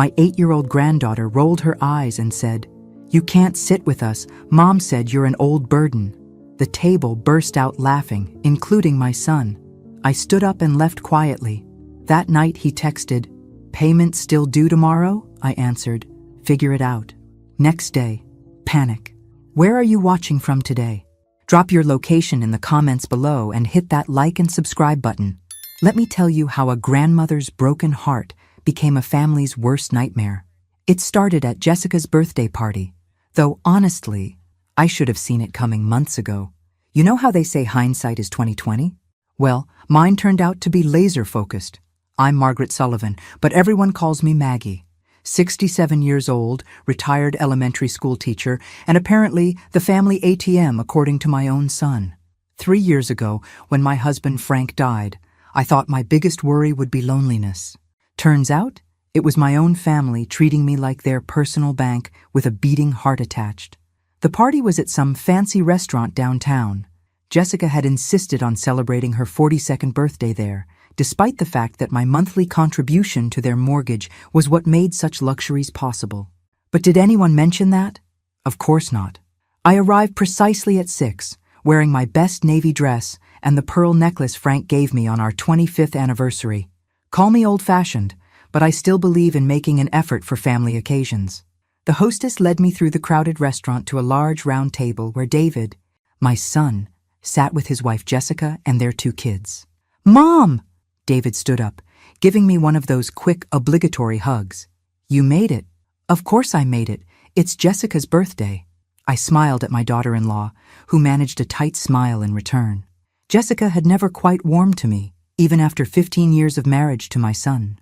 My 8-year-old granddaughter rolled her eyes and said, "You can't sit with us. Mom said you're an old burden." The table burst out laughing, including my son. I stood up and left quietly. That night he texted, "Payment still due tomorrow?" I answered, "Figure it out." Next day, panic. Where are you watching from today? Drop your location in the comments below and hit that like and subscribe button. Let me tell you how a grandmother's broken heart became a family's worst nightmare. It started at Jessica's birthday party, though honestly, I should have seen it coming months ago. You know how they say hindsight is 20/20? Well, mine turned out to be laser-focused. I'm Margaret Sullivan, but everyone calls me Maggie. 67 years old, retired elementary school teacher, and apparently the family ATM according to my own son. 3 years ago, when my husband Frank died, I thought my biggest worry would be loneliness. Turns out, it was my own family treating me like their personal bank with a beating heart attached. The party was at some fancy restaurant downtown. Jessica had insisted on celebrating her 42nd birthday there, despite the fact that my monthly contribution to their mortgage was what made such luxuries possible. But did anyone mention that? Of course not. I arrived precisely at 6, wearing my best navy dress and the pearl necklace Frank gave me on our 25th anniversary. Call me old-fashioned, but I still believe in making an effort for family occasions. The hostess led me through the crowded restaurant to a large round table where David, my son, sat with his wife Jessica and their 2 kids. "Mom!" David stood up, giving me one of those quick, obligatory hugs. "You made it." "Of course I made it. It's Jessica's birthday." I smiled at my daughter-in-law, who managed a tight smile in return. Jessica had never quite warmed to me, even after 15 years of marriage to my son.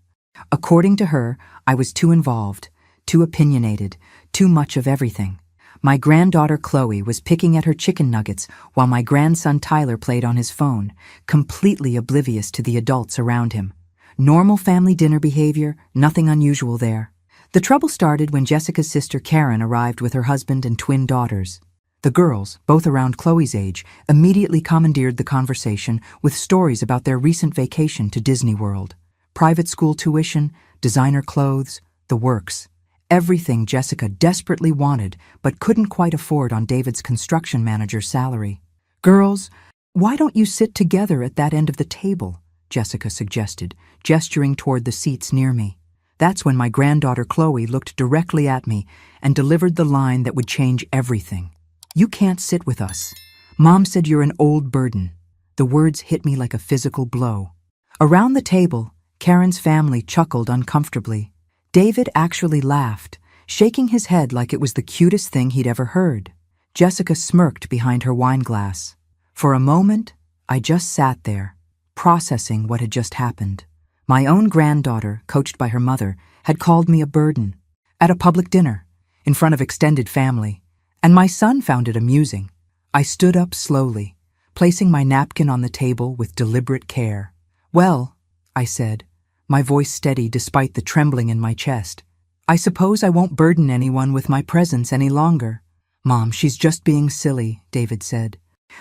According to her, I was too involved, too opinionated, too much of everything. My granddaughter Chloe was picking at her chicken nuggets while my grandson Tyler played on his phone, completely oblivious to the adults around him. Normal family dinner behavior, nothing unusual there. The trouble started when Jessica's sister Karen arrived with her husband and twin daughters. The girls, both around Chloe's age, immediately commandeered the conversation with stories about their recent vacation to Disney World. Private school tuition, designer clothes, the works. Everything Jessica desperately wanted but couldn't quite afford on David's construction manager's salary. "Girls, why don't you sit together at that end of the table?" Jessica suggested, gesturing toward the seats near me. That's when my granddaughter Chloe looked directly at me and delivered the line that would change everything. "You can't sit with us. Mom said you're an old burden." The words hit me like a physical blow. Around the table, Karen's family chuckled uncomfortably. David actually laughed, shaking his head like it was the cutest thing he'd ever heard. Jessica smirked behind her wine glass. For a moment, I just sat there, processing what had just happened. My own granddaughter, coached by her mother, had called me a burden. At a public dinner, in front of extended family, and my son found it amusing. I stood up slowly, placing my napkin on the table with deliberate care. "Well," I said, my voice steady despite the trembling in my chest, "I suppose I won't burden anyone with my presence any longer." "Mom, she's just being silly," David said.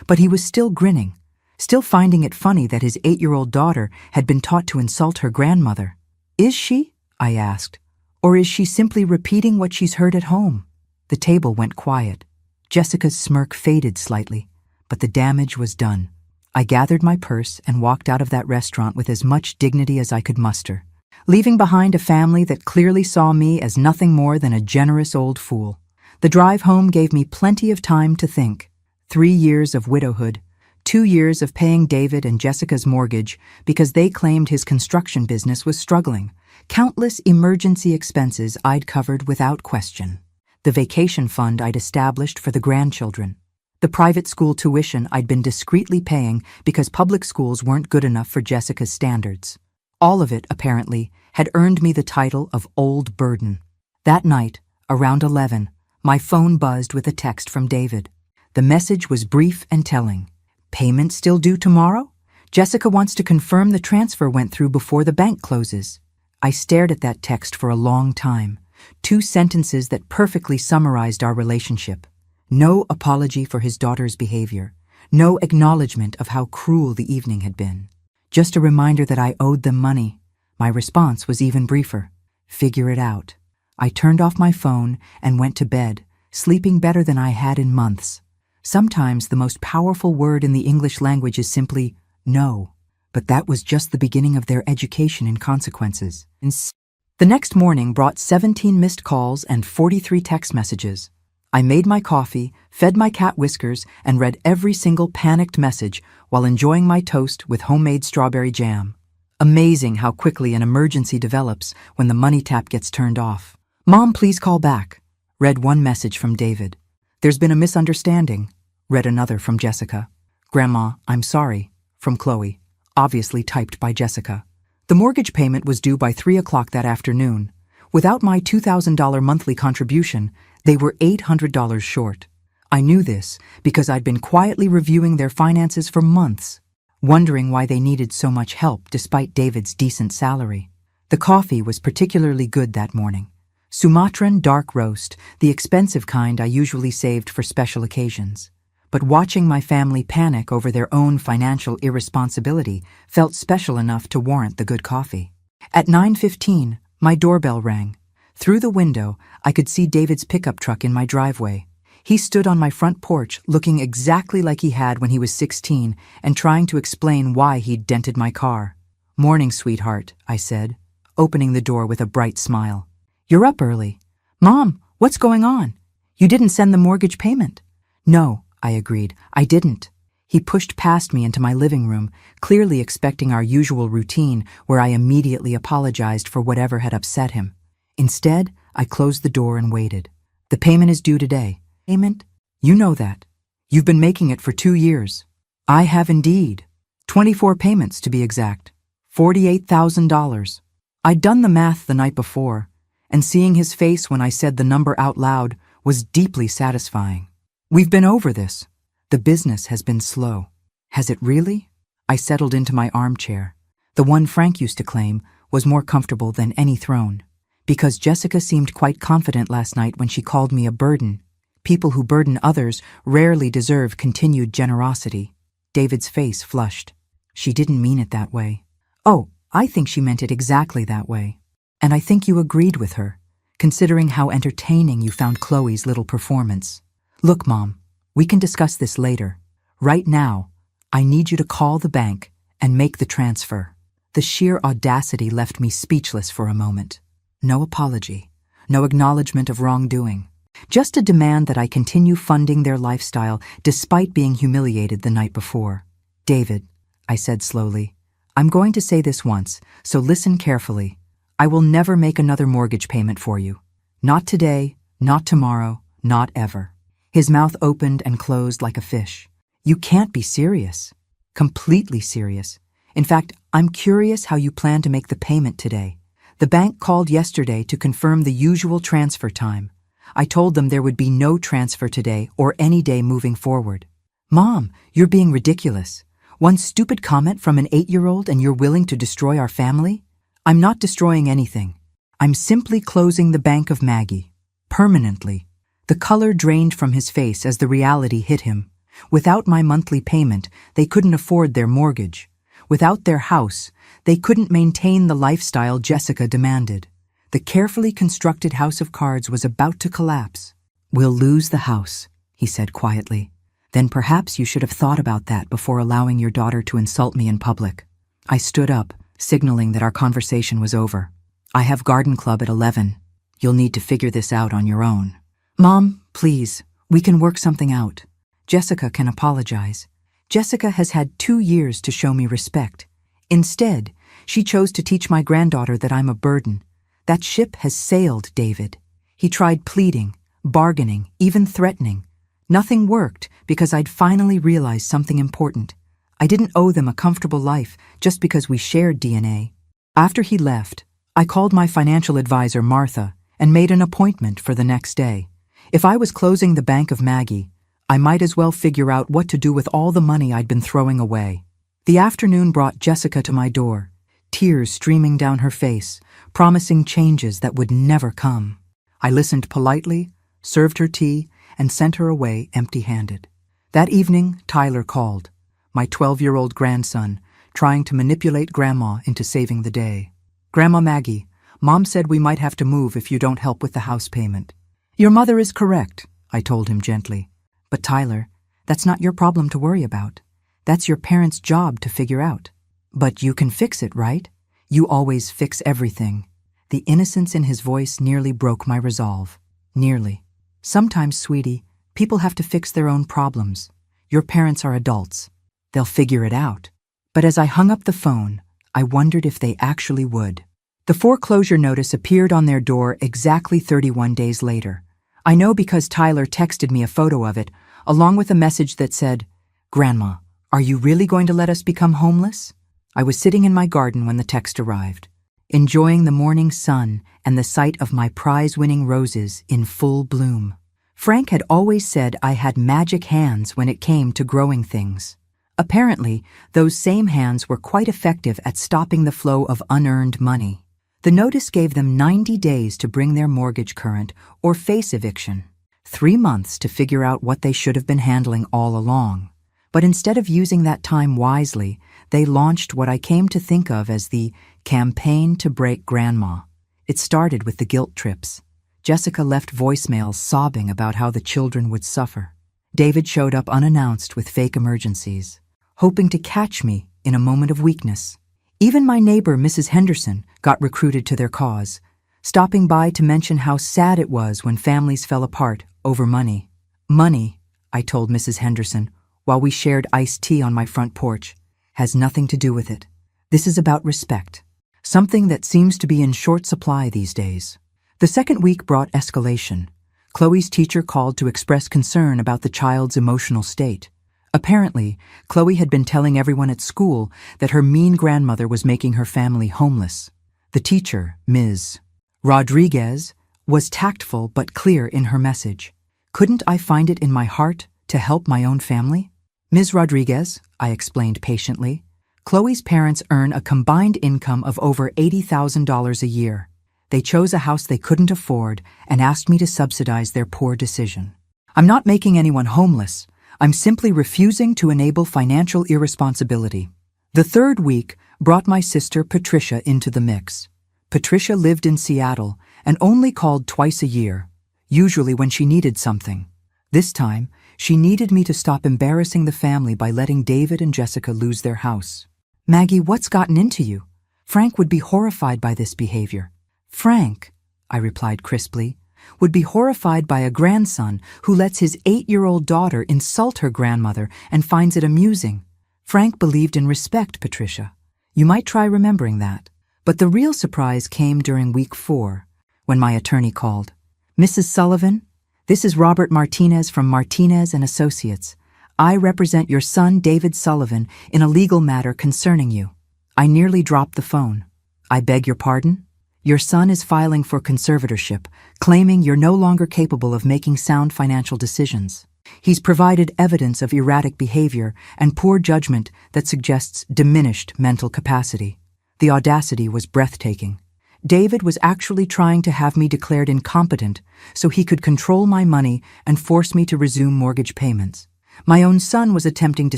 But he was still grinning, still finding it funny that his 8-year-old daughter had been taught to insult her grandmother. "Is she?" I asked. "Or is she simply repeating what she's heard at home?" The table went quiet. Jessica's smirk faded slightly, but the damage was done. I gathered my purse and walked out of that restaurant with as much dignity as I could muster, leaving behind a family that clearly saw me as nothing more than a generous old fool. The drive home gave me plenty of time to think. 3 years of widowhood, 2 years of paying David and Jessica's mortgage because they claimed his construction business was struggling, countless emergency expenses I'd covered without question, the vacation fund I'd established for the grandchildren, the private school tuition I'd been discreetly paying because public schools weren't good enough for Jessica's standards. All of it, apparently, had earned me the title of Old Burden. That night, around 11, my phone buzzed with a text from David. The message was brief and telling. "Payment still due tomorrow? Jessica wants to confirm the transfer went through before the bank closes." I stared at that text for a long time. 2 sentences that perfectly summarized our relationship. No apology for his daughter's behavior. No acknowledgement of how cruel the evening had been. Just a reminder that I owed them money. My response was even briefer. Figure it out. I turned off my phone and went to bed, sleeping better than I had in months. Sometimes the most powerful word in the English language is simply no. But that was just the beginning of their education in consequences. The next morning brought 17 missed calls and 43 text messages. I made my coffee, fed my cat Whiskers, and read every single panicked message while enjoying my toast with homemade strawberry jam. Amazing how quickly an emergency develops when the money tap gets turned off. "Mom, please call back," read one message from David. "There's been a misunderstanding," read another from Jessica. "Grandma, I'm sorry," from Chloe, obviously typed by Jessica. The mortgage payment was due by 3 o'clock that afternoon. Without my $2,000 monthly contribution, they were $800 short. I knew this because I'd been quietly reviewing their finances for months, wondering why they needed so much help despite David's decent salary. The coffee was particularly good that morning. Sumatran dark roast, the expensive kind I usually saved for special occasions. But watching my family panic over their own financial irresponsibility felt special enough to warrant the good coffee. At 9:15, my doorbell rang. Through the window, I could see David's pickup truck in my driveway. He stood on my front porch looking exactly like he had when he was 16 and trying to explain why he'd dented my car. "Morning, sweetheart," I said, opening the door with a bright smile. "You're up early." "Mom, what's going on? You didn't send the mortgage payment." "No," I agreed, "I didn't." He pushed past me into my living room, clearly expecting our usual routine where I immediately apologized for whatever had upset him. Instead, I closed the door and waited. "The payment is due today." "Payment? You know that. You've been making it for 2 years." "I have indeed. 24 payments to be exact. $48,000. I'd done the math the night before, and seeing his face when I said the number out loud was deeply satisfying. "We've been over this. The business has been slow." "Has it really?" I settled into my armchair. The one Frank used to claim was more comfortable than any throne. Because Jessica seemed quite confident last night when she called me a burden. People who burden others rarely deserve continued generosity. David's face flushed. "She didn't mean it that way." "Oh, I think she meant it exactly that way. And I think you agreed with her, considering how entertaining you found Chloe's little performance. Look, Mom, we can discuss this later. Right now, I need you to call the bank and make the transfer." The sheer audacity left me speechless for a moment. No apology, no acknowledgement of wrongdoing. Just a demand that I continue funding their lifestyle despite being humiliated the night before. "David," I said slowly, "I'm going to say this once, so listen carefully. I will never make another mortgage payment for you. Not today, not tomorrow, not ever." His mouth opened and closed like a fish. "You can't be serious." "Completely serious. In fact, I'm curious how you plan to make the payment today. The bank called yesterday to confirm the usual transfer time. I told them there would be no transfer today or any day moving forward." "Mom, you're being ridiculous. One stupid comment from an 8-year-old and you're willing to destroy our family?" "I'm not destroying anything. I'm simply closing the Bank of Maggie. Permanently." The color drained from his face as the reality hit him. Without my monthly payment, they couldn't afford their mortgage. Without their house, they couldn't maintain the lifestyle Jessica demanded. The carefully constructed house of cards was about to collapse. "We'll lose the house," he said quietly. "Then perhaps you should have thought about that before allowing your daughter to insult me in public." I stood up, signaling that our conversation was over. "I have garden club at 11. You'll need to figure this out on your own." "Mom, please, we can work something out. Jessica can apologize. Jessica has had 2 years to show me respect. Instead, she chose to teach my granddaughter that I'm a burden. That ship has sailed, David." He tried pleading, bargaining, even threatening. Nothing worked because I'd finally realized something important. I didn't owe them a comfortable life just because we shared DNA. After he left, I called my financial advisor, Martha, and made an appointment for the next day. If I was closing the Bank of Maggie, I might as well figure out what to do with all the money I'd been throwing away. The afternoon brought Jessica to my door, tears streaming down her face, promising changes that would never come. I listened politely, served her tea, and sent her away empty-handed. That evening, Tyler called, my 12-year-old grandson, trying to manipulate Grandma into saving the day. "Grandma Maggie, Mom said we might have to move if you don't help with the house payment. Your mother is correct, I told him gently. But Tyler, that's not your problem to worry about. That's your parents' job to figure out. But you can fix it, right? You always fix everything. The innocence in his voice nearly broke my resolve. Nearly. Sometimes, sweetie, people have to fix their own problems. Your parents are adults. They'll figure it out. But as I hung up the phone, I wondered if they actually would. The foreclosure notice appeared on their door exactly 31 days later. I know because Tyler texted me a photo of it, along with a message that said, "Grandma, are you really going to let us become homeless?" I was sitting in my garden when the text arrived, enjoying the morning sun and the sight of my prize-winning roses in full bloom. Frank had always said I had magic hands when it came to growing things. Apparently, those same hands were quite effective at stopping the flow of unearned money. The notice gave them 90 days to bring their mortgage current or face eviction, 3 months to figure out what they should have been handling all along. But instead of using that time wisely, they launched what I came to think of as the campaign to break Grandma. It started with the guilt trips. Jessica left voicemails sobbing about how the children would suffer. David showed up unannounced with fake emergencies, hoping to catch me in a moment of weakness. Even my neighbor, Mrs. Henderson, got recruited to their cause, stopping by to mention how sad it was when families fell apart over money. Money, I told Mrs. Henderson, while we shared iced tea on my front porch, has nothing to do with it. This is about respect, something that seems to be in short supply these days. The second week brought escalation. Chloe's teacher called to express concern about the child's emotional state. Apparently, Chloe had been telling everyone at school that her mean grandmother was making her family homeless. The teacher, Ms. Rodriguez, was tactful but clear in her message. Couldn't I find it in my heart to help my own family? Ms. Rodriguez, I explained patiently, Chloe's parents earn a combined income of over $80,000 a year. They chose a house they couldn't afford and asked me to subsidize their poor decision. I'm not making anyone homeless. I'm simply refusing to enable financial irresponsibility. The third week brought my sister Patricia into the mix. Patricia lived in Seattle and only called twice a year, usually when she needed something. This time, she needed me to stop embarrassing the family by letting David and Jessica lose their house. "Maggie, what's gotten into you? Frank would be horrified by this behavior." "Frank," I replied crisply, "would be horrified by a grandson who lets his 8-year-old daughter insult her grandmother and finds it amusing. Frank believed in respect, Patricia. You might try remembering that." But the real surprise came during week 4, when my attorney called. "Mrs. Sullivan, this is Robert Martinez from Martinez and Associates. I represent your son, David Sullivan, in a legal matter concerning you." I nearly dropped the phone. "I beg your pardon? Your son is filing for conservatorship, claiming you're no longer capable of making sound financial decisions. He's provided evidence of erratic behavior and poor judgment that suggests diminished mental capacity." The audacity was breathtaking. David was actually trying to have me declared incompetent so he could control my money and force me to resume mortgage payments. My own son was attempting to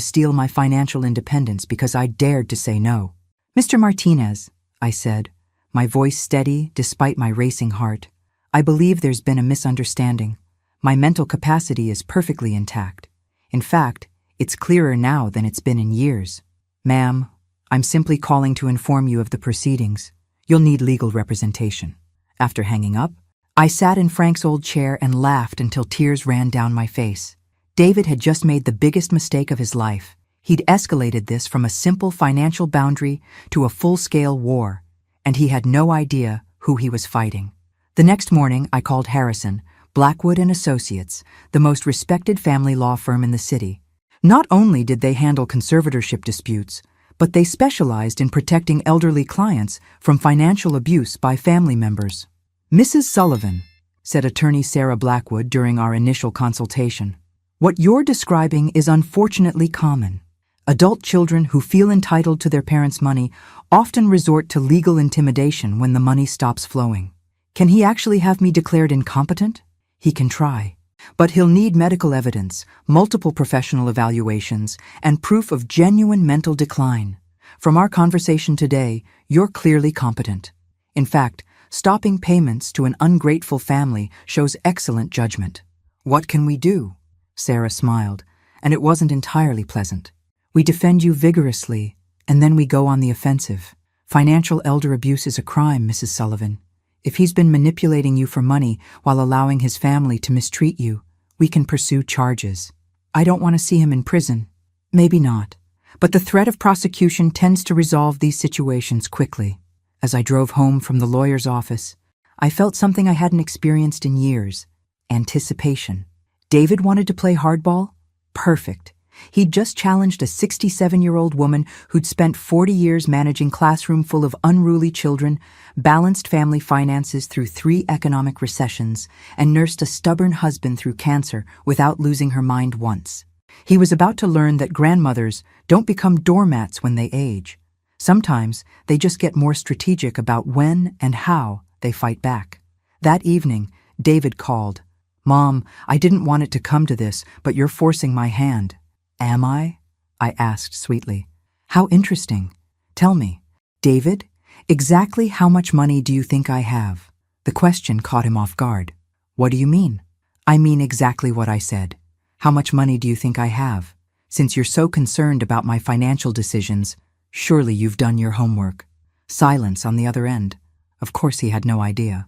steal my financial independence because I dared to say no. "Mr. Martinez," I said, my voice steady despite my racing heart, "I believe there's been a misunderstanding. My mental capacity is perfectly intact. In fact, it's clearer now than it's been in years. Ma'am, I'm simply calling to inform you of the proceedings. You'll need legal representation." After hanging up, I sat in Frank's old chair and laughed until tears ran down my face. David had just made the biggest mistake of his life. He'd escalated this from a simple financial boundary to a full-scale war, and he had no idea who he was fighting. The next morning, I called Harrison, Blackwood and Associates, the most respected family law firm in the city. Not only did they handle conservatorship disputes, but they specialized in protecting elderly clients from financial abuse by family members. "Mrs. Sullivan," said attorney Sarah Blackwood during our initial consultation, "what you're describing is unfortunately common. Adult children who feel entitled to their parents' money often resort to legal intimidation when the money stops flowing. Can he actually have me declared incompetent? He can try. But he'll need medical evidence, multiple professional evaluations, and proof of genuine mental decline. From our conversation today, you're clearly competent. In fact, Stopping payments to an ungrateful family shows excellent judgment. What can we do? Sarah smiled, and it wasn't entirely pleasant. We defend you vigorously, and then we go on the offensive. Financial elder abuse is a crime, Mrs. Sullivan. If he's been manipulating you for money while allowing his family to mistreat you, we can pursue charges. I don't want to see him in prison. Maybe not. But the threat of prosecution tends to resolve these situations quickly. As I drove home from the lawyer's office, I felt something I hadn't experienced in years: anticipation. David wanted to play hardball? Perfect. He'd just challenged a 67-year-old woman who'd spent 40 years managing classroom full of unruly children, balanced family finances through 3 economic recessions, and nursed a stubborn husband through cancer without losing her mind once. He was about to learn that grandmothers don't become doormats when they age. Sometimes they just get more strategic about when and how they fight back. That evening, David called. "Mom, I didn't want it to come to this, but you're forcing my hand." "Am I?" I asked sweetly. "How interesting. Tell me, David, exactly how much money do you think I have?" The question caught him off guard. "What do you mean?" "I mean exactly what I said. How much money do you think I have? Since you're so concerned about my financial decisions, surely you've done your homework." Silence on the other end. Of course he had no idea.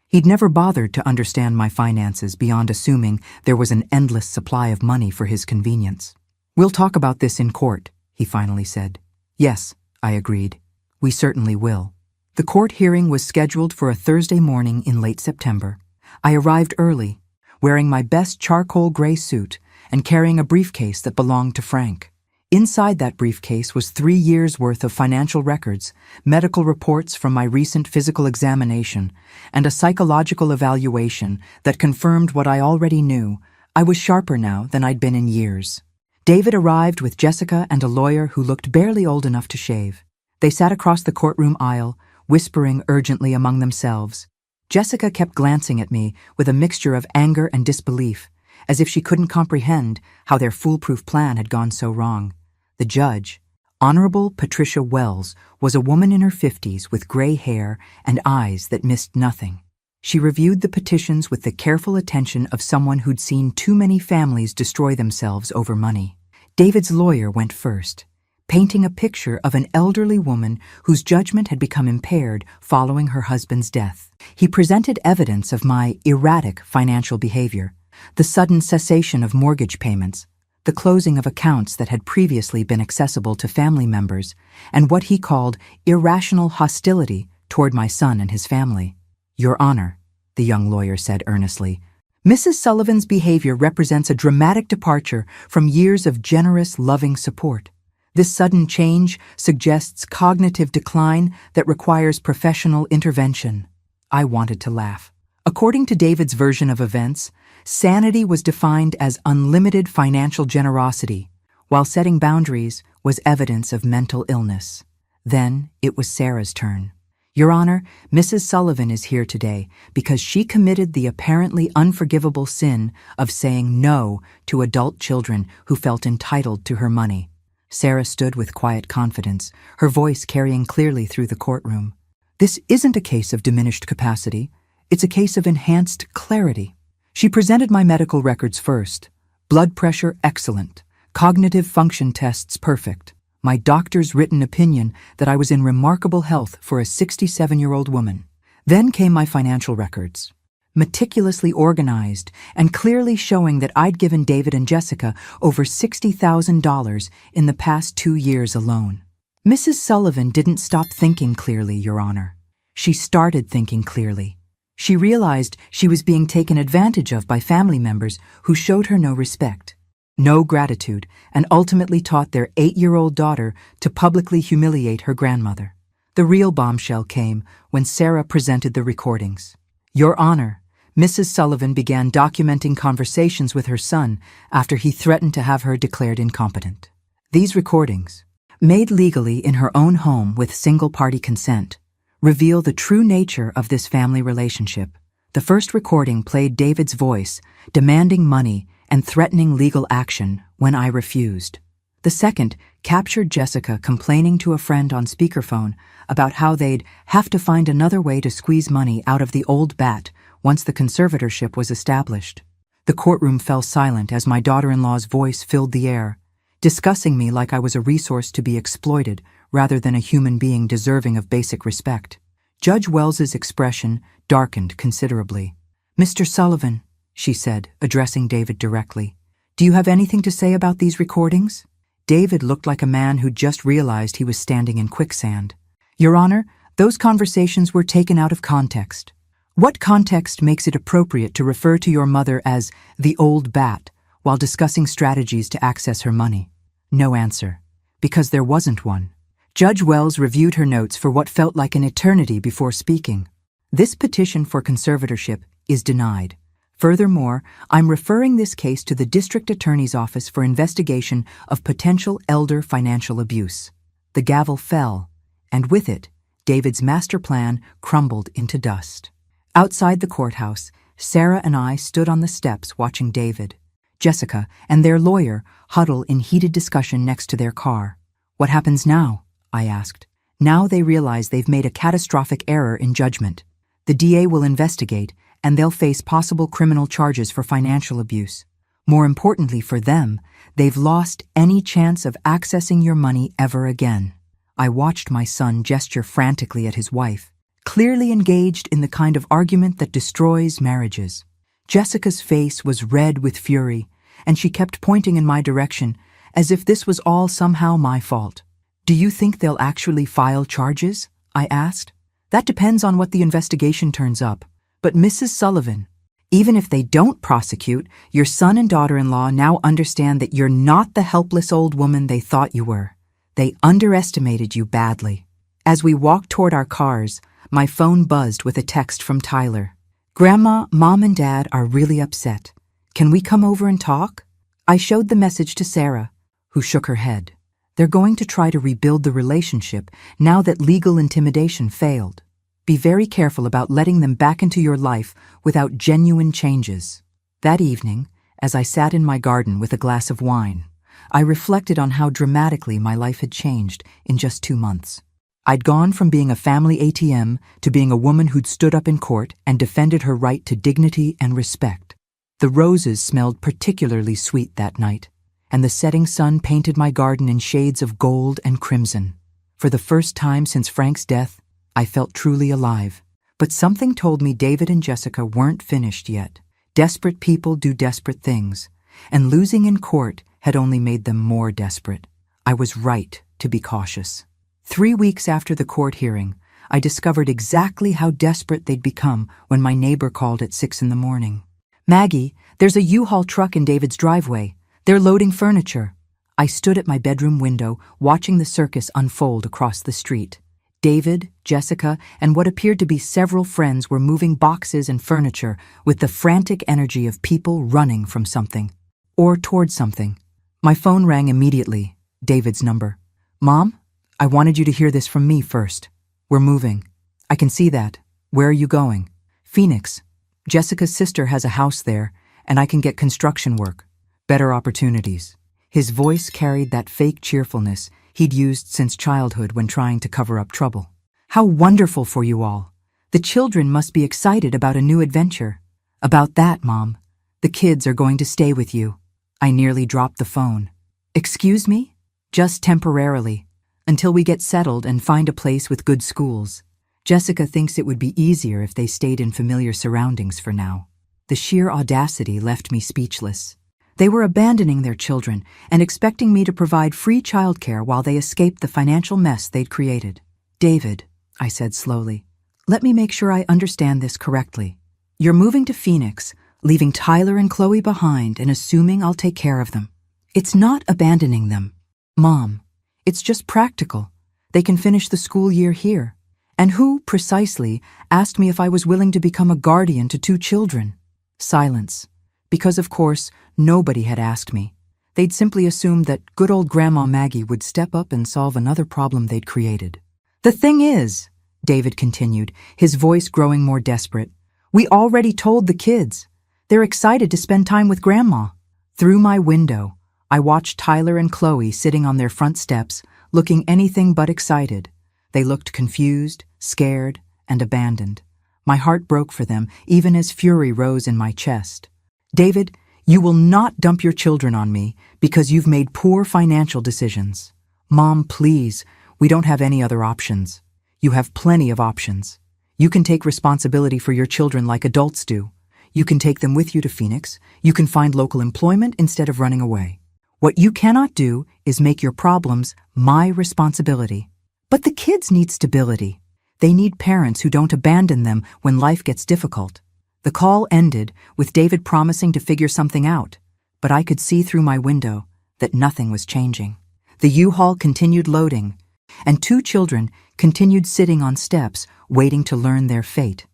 He'd never bothered to understand my finances beyond assuming there was an endless supply of money for his convenience. "We'll talk about this in court," he finally said. "Yes," I agreed. "We certainly will." The court hearing was scheduled for a Thursday morning in late September. I arrived early, wearing my best charcoal gray suit and carrying a briefcase that belonged to Frank. Inside that briefcase was 3 years' worth of financial records, medical reports from my recent physical examination, and a psychological evaluation that confirmed what I already knew. I was sharper now than I'd been in years. David arrived with Jessica and a lawyer who looked barely old enough to shave. They sat across the courtroom aisle, whispering urgently among themselves. Jessica kept glancing at me with a mixture of anger and disbelief, as if she couldn't comprehend how their foolproof plan had gone so wrong. The judge, Honorable Patricia Wells, was a woman in her 50s with gray hair and eyes that missed nothing. She reviewed the petitions with the careful attention of someone who'd seen too many families destroy themselves over money. David's lawyer went first, painting a picture of an elderly woman whose judgment had become impaired following her husband's death. He presented evidence of my erratic financial behavior, the sudden cessation of mortgage payments, the closing of accounts that had previously been accessible to family members, and what he called irrational hostility toward my son and his family. "Your Honor," the young lawyer said earnestly, "Mrs. Sullivan's behavior represents a dramatic departure from years of generous, loving support. This sudden change suggests cognitive decline that requires professional intervention." I wanted to laugh. According to David's version of events, sanity was defined as unlimited financial generosity, while setting boundaries was evidence of mental illness. Then it was Sarah's turn. "Your Honor, Mrs. Sullivan is here today because she committed the apparently unforgivable sin of saying no to adult children who felt entitled to her money." Sarah stood with quiet confidence, her voice carrying clearly through the courtroom. "This isn't a case of diminished capacity. It's a case of enhanced clarity." She presented my medical records first. Blood pressure excellent, cognitive function tests perfect, my doctor's written opinion that I was in remarkable health for a 67-year-old woman. Then came my financial records, meticulously organized and clearly showing that I'd given David and Jessica over $60,000 in the past 2 years alone. Mrs. Sullivan didn't stop thinking clearly, Your Honor. She started thinking clearly. She realized she was being taken advantage of by family members who showed her no respect, no gratitude, and ultimately taught their 8-year-old daughter to publicly humiliate her grandmother. The real bombshell came when Sarah presented the recordings. "Your Honor, Mrs. Sullivan began documenting conversations with her son after he threatened to have her declared incompetent. These recordings, made legally in her own home with single-party consent, reveal the true nature of this family relationship. The first recording played David's voice, demanding money and threatening legal action when I refused. The second captured Jessica complaining to a friend on speakerphone about how they'd have to find another way to squeeze money out of the old bat once the conservatorship was established. The courtroom fell silent as my daughter-in-law's voice filled the air, discussing me like I was a resource to be exploited rather than a human being deserving of basic respect. Judge Wells's expression darkened considerably. "Mr. Sullivan," she said, addressing David directly, "do you have anything to say about these recordings?" David looked like a man who'd just realized he was standing in quicksand. "Your Honor, those conversations were taken out of context. What context makes it appropriate to refer to your mother as the old bat while discussing strategies to access her money?" No answer, because there wasn't one. Judge Wells reviewed her notes for what felt like an eternity before speaking. "This petition for conservatorship is denied. Furthermore, I'm referring this case to the District Attorney's Office for investigation of potential elder financial abuse." The gavel fell, and with it, David's master plan crumbled into dust. Outside the courthouse, Sarah and I stood on the steps watching David, Jessica, and their lawyer huddle in heated discussion next to their car. "What happens now?" I asked. "Now they realize they've made a catastrophic error in judgment. The DA will investigate, and they'll face possible criminal charges for financial abuse. More importantly for them, they've lost any chance of accessing your money ever again." I watched my son gesture frantically at his wife, clearly engaged in the kind of argument that destroys marriages. Jessica's face was red with fury, and she kept pointing in my direction, as if this was all somehow my fault. "Do you think they'll actually file charges?" I asked. "That depends on what the investigation turns up. But Mrs. Sullivan, even if they don't prosecute, your son and daughter-in-law now understand that you're not the helpless old woman they thought you were. They underestimated you badly." As we walked toward our cars, my phone buzzed with a text from Tyler. "Grandma, Mom, and Dad are really upset. Can we come over and talk?" I showed the message to Sarah, who shook her head. "They're going to try to rebuild the relationship now that legal intimidation failed. Be very careful about letting them back into your life without genuine changes." That evening, as I sat in my garden with a glass of wine, I reflected on how dramatically my life had changed in just 2 months. I'd gone from being a family ATM to being a woman who'd stood up in court and defended her right to dignity and respect. The roses smelled particularly sweet that night, and the setting sun painted my garden in shades of gold and crimson. For the first time since Frank's death, I felt truly alive. But something told me David and Jessica weren't finished yet. Desperate people do desperate things, and losing in court had only made them more desperate. I was right to be cautious. 3 weeks after the court hearing, I discovered exactly how desperate they'd become when my neighbor called at 6 in the morning. "Maggie, there's a U-Haul truck in David's driveway. They're loading furniture." I stood at my bedroom window, watching the circus unfold across the street. David, Jessica, and what appeared to be several friends were moving boxes and furniture with the frantic energy of people running from something. Or towards something. My phone rang immediately, David's number. "Mom, I wanted you to hear this from me first. We're moving. I can see that. Where are you going?" "Phoenix. Jessica's sister has a house there, and I can get construction work. Better opportunities." His voice carried that fake cheerfulness he'd used since childhood when trying to cover up trouble. "How wonderful for you all. The children must be excited about a new adventure." "About that, Mom. The kids are going to stay with you." I nearly dropped the phone. "Excuse me?" "Just temporarily, until we get settled and find a place with good schools. Jessica thinks it would be easier if they stayed in familiar surroundings for now." The sheer audacity left me speechless. They were abandoning their children and expecting me to provide free childcare while they escaped the financial mess they'd created. "David," I said slowly, "let me make sure I understand this correctly. You're moving to Phoenix, leaving Tyler and Chloe behind and assuming I'll take care of them. It's not abandoning them, Mom. It's just practical. They can finish the school year here. And who, precisely, asked me if I was willing to become a guardian to 2 children?" Silence. Because, of course, nobody had asked me. They'd simply assumed that good old Grandma Maggie would step up and solve another problem they'd created. "The thing is," David continued, his voice growing more desperate, "we already told the kids. They're excited to spend time with Grandma." Through my window, I watched Tyler and Chloe sitting on their front steps, looking anything but excited. They looked confused, scared, and abandoned. My heart broke for them, even as fury rose in my chest. David, you will not dump your children on me because you've made poor financial decisions. Mom, please, we don't have any other options. You have plenty of options. You can take responsibility for your children like adults do. You can take them with you to Phoenix. You can find local employment instead of running away. What you cannot do is make your problems my responsibility. But the kids need stability. They need parents who don't abandon them when life gets difficult. The call ended with David promising to figure something out, but I could see through my window that nothing was changing. The U-Haul continued loading, and 2 children continued sitting on steps waiting to learn their fate.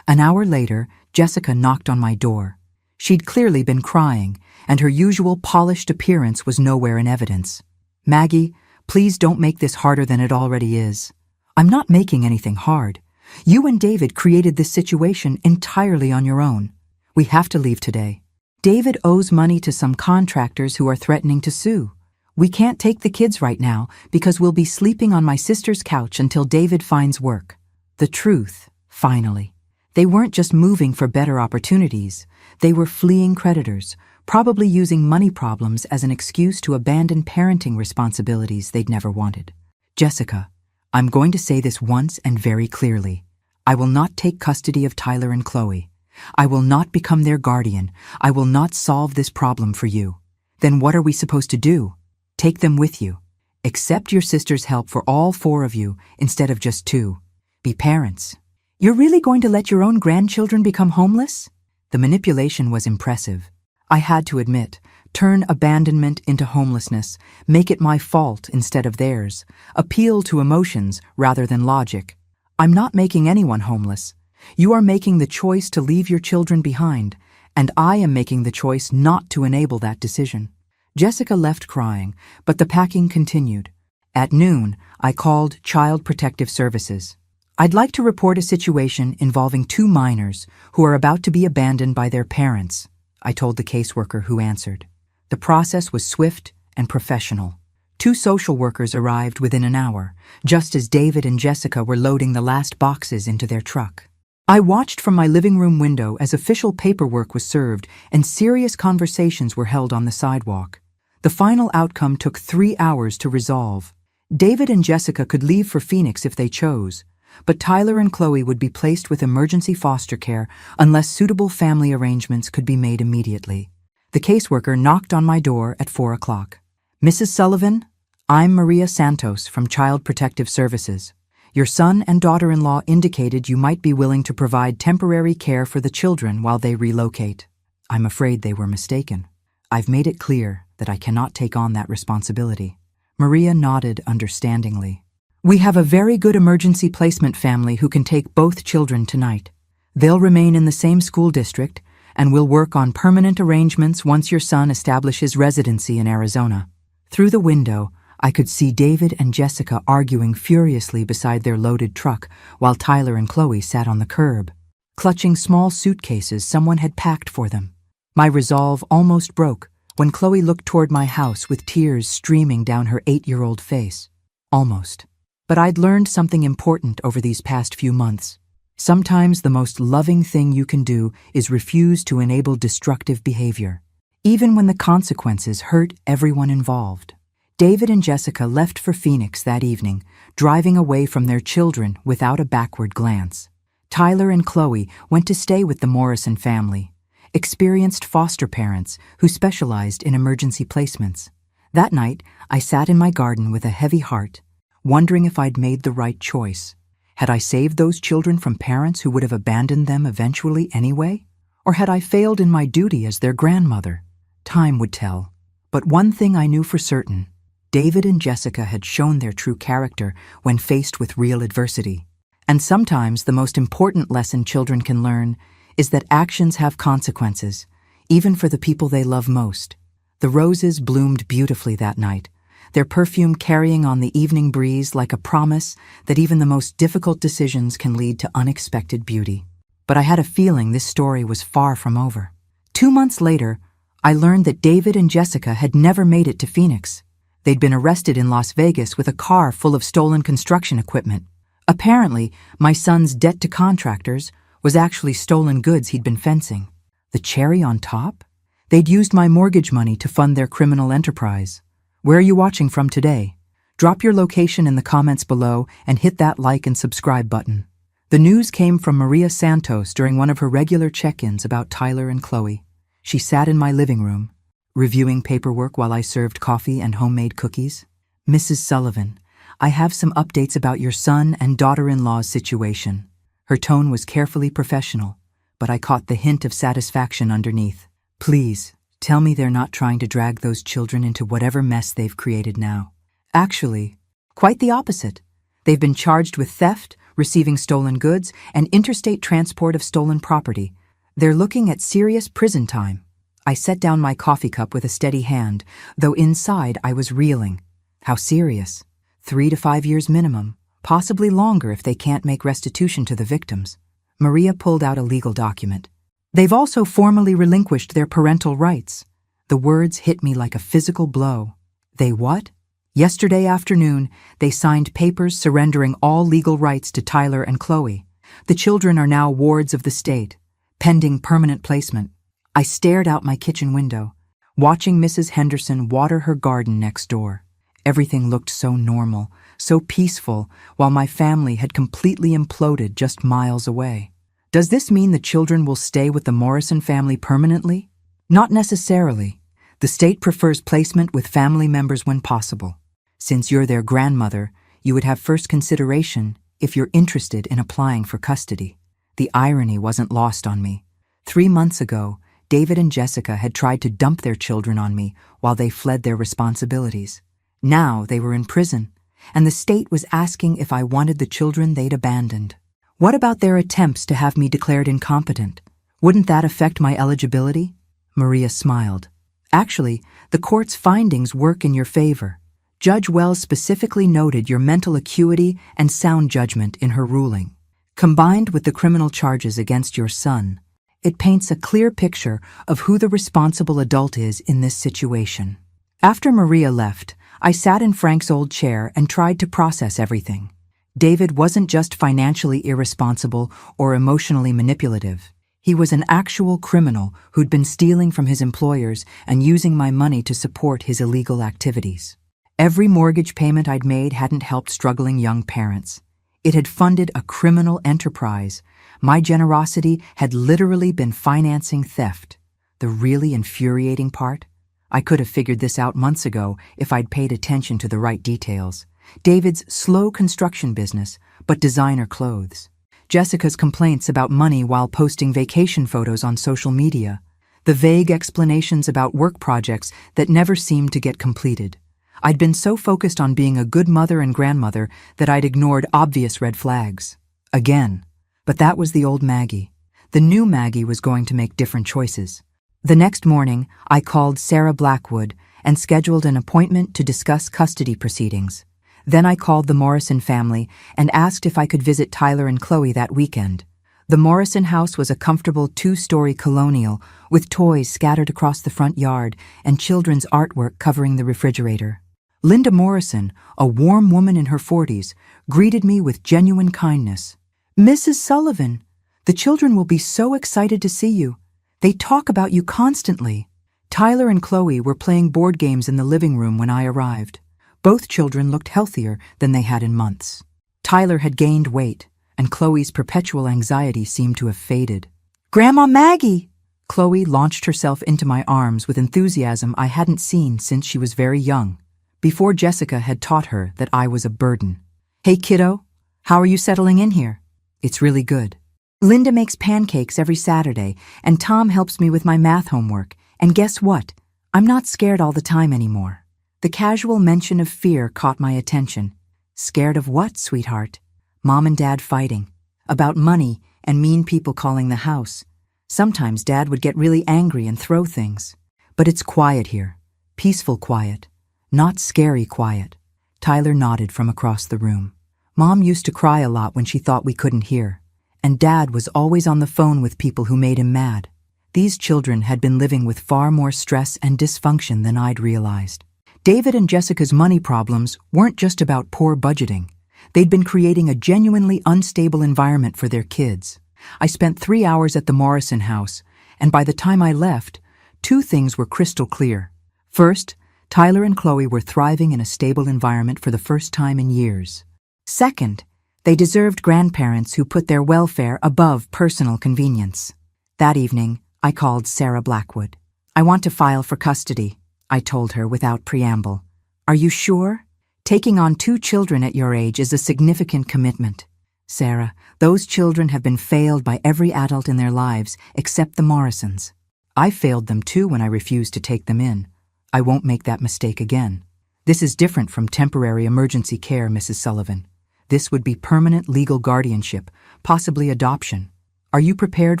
An hour later, Jessica knocked on my door. She'd clearly been crying, and her usual polished appearance was nowhere in evidence. Maggie, please don't make this harder than it already is. I'm not making anything hard. You and David created this situation entirely on your own. We have to leave today. David owes money to some contractors who are threatening to sue. We can't take the kids right now because we'll be sleeping on my sister's couch until David finds work. The truth, finally. They weren't just moving for better opportunities. They were fleeing creditors, probably using money problems as an excuse to abandon parenting responsibilities they'd never wanted. Jessica, I'm going to say this once and very clearly. I will not take custody of Tyler and Chloe. I will not become their guardian. I will not solve this problem for you. Then what are we supposed to do? Take them with you. Accept your sister's help for all 4 of you instead of just 2. Be parents. You're really going to let your own grandchildren become homeless? The manipulation was impressive. I had to admit, turn abandonment into homelessness, make it my fault instead of theirs, appeal to emotions rather than logic. I'm not making anyone homeless. You are making the choice to leave your children behind, and I am making the choice not to enable that decision. Jessica left crying, but the packing continued. At noon, I called Child Protective Services. I'd like to report a situation involving 2 minors who are about to be abandoned by their parents, I told the caseworker who answered. The process was swift and professional. 2 social workers arrived within an hour, just as David and Jessica were loading the last boxes into their truck. I watched from my living room window as official paperwork was served and serious conversations were held on the sidewalk. The final outcome took 3 hours to resolve. David and Jessica could leave for Phoenix if they chose, but Tyler and Chloe would be placed with emergency foster care unless suitable family arrangements could be made immediately. The caseworker knocked on my door at 4 o'clock. Mrs. Sullivan, I'm Maria Santos from Child Protective Services. Your son and daughter-in-law indicated you might be willing to provide temporary care for the children while they relocate. I'm afraid they were mistaken. I've made it clear that I cannot take on that responsibility. Maria nodded understandingly. We have a very good emergency placement family who can take both children tonight. They'll remain in the same school district, and we'll work on permanent arrangements once your son establishes residency in Arizona. Through the window, I could see David and Jessica arguing furiously beside their loaded truck while Tyler and Chloe sat on the curb, clutching small suitcases someone had packed for them. My resolve almost broke when Chloe looked toward my house with tears streaming down her 8-year-old face. Almost. But I'd learned something important over these past few months. Sometimes the most loving thing you can do is refuse to enable destructive behavior, even when the consequences hurt everyone involved. David and Jessica left for Phoenix that evening, driving away from their children without a backward glance. Tyler and Chloe went to stay with the Morrison family, experienced foster parents who specialized in emergency placements. That night, I sat in my garden with a heavy heart, wondering if I'd made the right choice. Had I saved those children from parents who would have abandoned them eventually anyway? Or had I failed in my duty as their grandmother? Time would tell. But one thing I knew for certain: David and Jessica had shown their true character when faced with real adversity. And sometimes the most important lesson children can learn is that actions have consequences, even for the people they love most. The roses bloomed beautifully that night, their perfume carrying on the evening breeze like a promise that even the most difficult decisions can lead to unexpected beauty. But I had a feeling this story was far from over. 2 months later, I learned that David and Jessica had never made it to Phoenix. They'd been arrested in Las Vegas with a car full of stolen construction equipment. Apparently, my son's debt to contractors was actually stolen goods he'd been fencing. The cherry on top? They'd used my mortgage money to fund their criminal enterprise. Where are you watching from today? Drop your location in the comments below and hit that like and subscribe button. The news came from Maria Santos during one of her regular check-ins about Tyler and Chloe. She sat in my living room, reviewing paperwork while I served coffee and homemade cookies. "Mrs. Sullivan, I have some updates about your son and daughter-in-law's situation." Her tone was carefully professional, but I caught the hint of satisfaction underneath. "Please, tell me they're not trying to drag those children into whatever mess they've created now." Actually, quite the opposite. They've been charged with theft, receiving stolen goods, and interstate transport of stolen property. They're looking at serious prison time. I set down my coffee cup with a steady hand, though inside I was reeling. How serious? 3 to 5 years minimum, possibly longer if they can't make restitution to the victims. Maria pulled out a legal document. "They've also formally relinquished their parental rights." The words hit me like a physical blow. "They what?" "Yesterday afternoon, they signed papers surrendering all legal rights to Tyler and Chloe. The children are now wards of the state, pending permanent placement." I stared out my kitchen window, watching Mrs. Henderson water her garden next door. Everything looked so normal, so peaceful, while my family had completely imploded just miles away. Does this mean the children will stay with the Morrison family permanently? Not necessarily. The state prefers placement with family members when possible. Since you're their grandmother, you would have first consideration if you're interested in applying for custody. The irony wasn't lost on me. 3 months ago, David and Jessica had tried to dump their children on me while they fled their responsibilities. Now they were in prison, and the state was asking if I wanted the children they'd abandoned. What about their attempts to have me declared incompetent? Wouldn't that affect my eligibility? Maria smiled. "Actually, the court's findings work in your favor. Judge Wells specifically noted your mental acuity and sound judgment in her ruling. Combined with the criminal charges against your son, it paints a clear picture of who the responsible adult is in this situation." After Maria left, I sat in Frank's old chair and tried to process everything. David wasn't just financially irresponsible or emotionally manipulative. He was an actual criminal who'd been stealing from his employers and using my money to support his illegal activities. Every mortgage payment I'd made hadn't helped struggling young parents. It had funded a criminal enterprise. My generosity had literally been financing theft. The really infuriating part? I could have figured this out months ago if I'd paid attention to the right details. David's slow construction business, but designer clothes. Jessica's complaints about money while posting vacation photos on social media. The vague explanations about work projects that never seemed to get completed. I'd been so focused on being a good mother and grandmother that I'd ignored obvious red flags. Again. But that was the old Maggie. The new Maggie was going to make different choices. The next morning, I called Sarah Blackwood and scheduled an appointment to discuss custody proceedings. Then I called the Morrison family and asked if I could visit Tyler and Chloe that weekend. The Morrison house was a comfortable 2-story colonial with toys scattered across the front yard and children's artwork covering the refrigerator. Linda Morrison, a warm woman in her 40s, greeted me with genuine kindness. "Mrs. Sullivan, the children will be so excited to see you. They talk about you constantly." Tyler and Chloe were playing board games in the living room when I arrived. Both children looked healthier than they had in months. Tyler had gained weight, and Chloe's perpetual anxiety seemed to have faded. "Grandma Maggie!" Chloe launched herself into my arms with enthusiasm I hadn't seen since she was very young, before Jessica had taught her that I was a burden. "Hey, kiddo, how are you settling in here?" "It's really good. Linda makes pancakes every Saturday, and Tom helps me with my math homework. And guess what? I'm not scared all the time anymore." The casual mention of fear caught my attention. "Scared of what, sweetheart?" "Mom and Dad fighting. About money and mean people calling the house. Sometimes Dad would get really angry and throw things. But it's quiet here. Peaceful quiet. Not scary quiet." Tyler nodded from across the room. "Mom used to cry a lot when she thought we couldn't hear. And Dad was always on the phone with people who made him mad. These children had been living with far more stress and dysfunction than I'd realized. David and Jessica's money problems weren't just about poor budgeting. They'd been creating a genuinely unstable environment for their kids. I spent 3 hours at the Morrison house, and by the time I left, 2 things were crystal clear. First, Tyler and Chloe were thriving in a stable environment for the first time in years. Second, they deserved grandparents who put their welfare above personal convenience. That evening, I called Sarah Blackwood. "I want to file for custody," I told her without preamble. "Are you sure? Taking on 2 children at your age is a significant commitment." "Sarah, those children have been failed by every adult in their lives except the Morrisons. I failed them too when I refused to take them in. I won't make that mistake again. This is different from temporary emergency care, Mrs. Sullivan. This would be permanent legal guardianship, possibly adoption. Are you prepared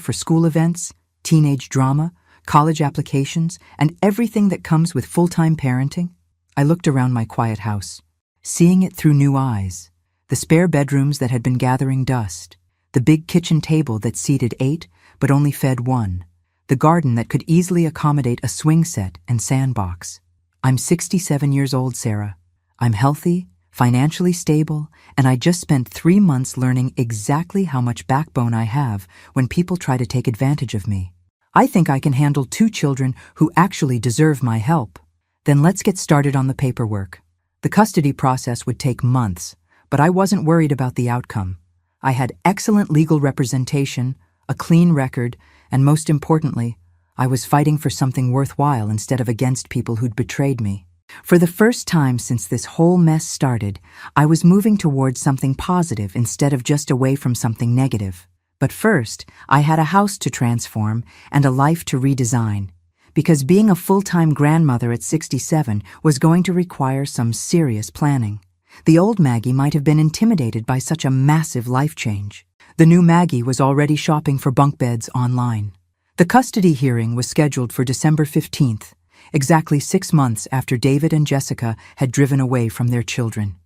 for school events, teenage drama, college applications, and everything that comes with full-time parenting?" I looked around my quiet house, seeing it through new eyes. The spare bedrooms that had been gathering dust, the big kitchen table that seated 8 but only fed 1, the garden that could easily accommodate a swing set and sandbox. I'm 67 years old, Sarah. I'm healthy, financially stable, and I just spent 3 months learning exactly how much backbone I have when people try to take advantage of me. I think I can handle 2 children who actually deserve my help. Then let's get started on the paperwork. The custody process would take months, but I wasn't worried about the outcome. I had excellent legal representation, a clean record, and most importantly, I was fighting for something worthwhile instead of against people who'd betrayed me. For the first time since this whole mess started, I was moving towards something positive instead of just away from something negative. But first, I had a house to transform and a life to redesign, because being a full-time grandmother at 67 was going to require some serious planning. The old Maggie might have been intimidated by such a massive life change. The new Maggie was already shopping for bunk beds online. The custody hearing was scheduled for December 15th, exactly 6 months after David and Jessica had driven away from their children.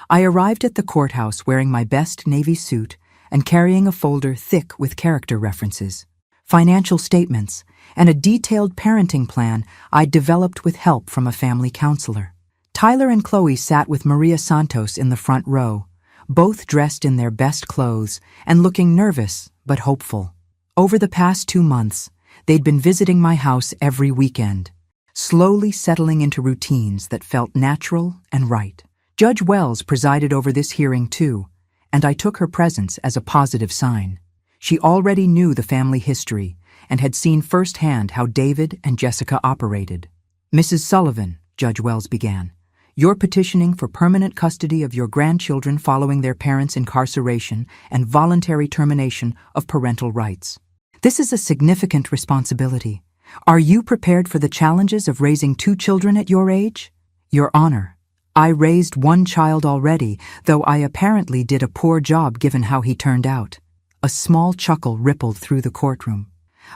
I arrived at the courthouse wearing my best navy suit and carrying a folder thick with character references, financial statements, and a detailed parenting plan I'd developed with help from a family counselor. Tyler and Chloe sat with Maria Santos in the front row, both dressed in their best clothes and looking nervous but hopeful. Over the past 2 months, they'd been visiting my house every weekend, slowly settling into routines that felt natural and right. Judge Wells presided over this hearing too, and I took her presence as a positive sign. She already knew the family history and had seen firsthand how David and Jessica operated. "Mrs. Sullivan," Judge Wells began, "you're petitioning for permanent custody of your grandchildren following their parents' incarceration and voluntary termination of parental rights. This is a significant responsibility. Are you prepared for the challenges of raising 2 children at your age?" "Your Honor, I raised 1 child already, though I apparently did a poor job given how he turned out." A small chuckle rippled through the courtroom.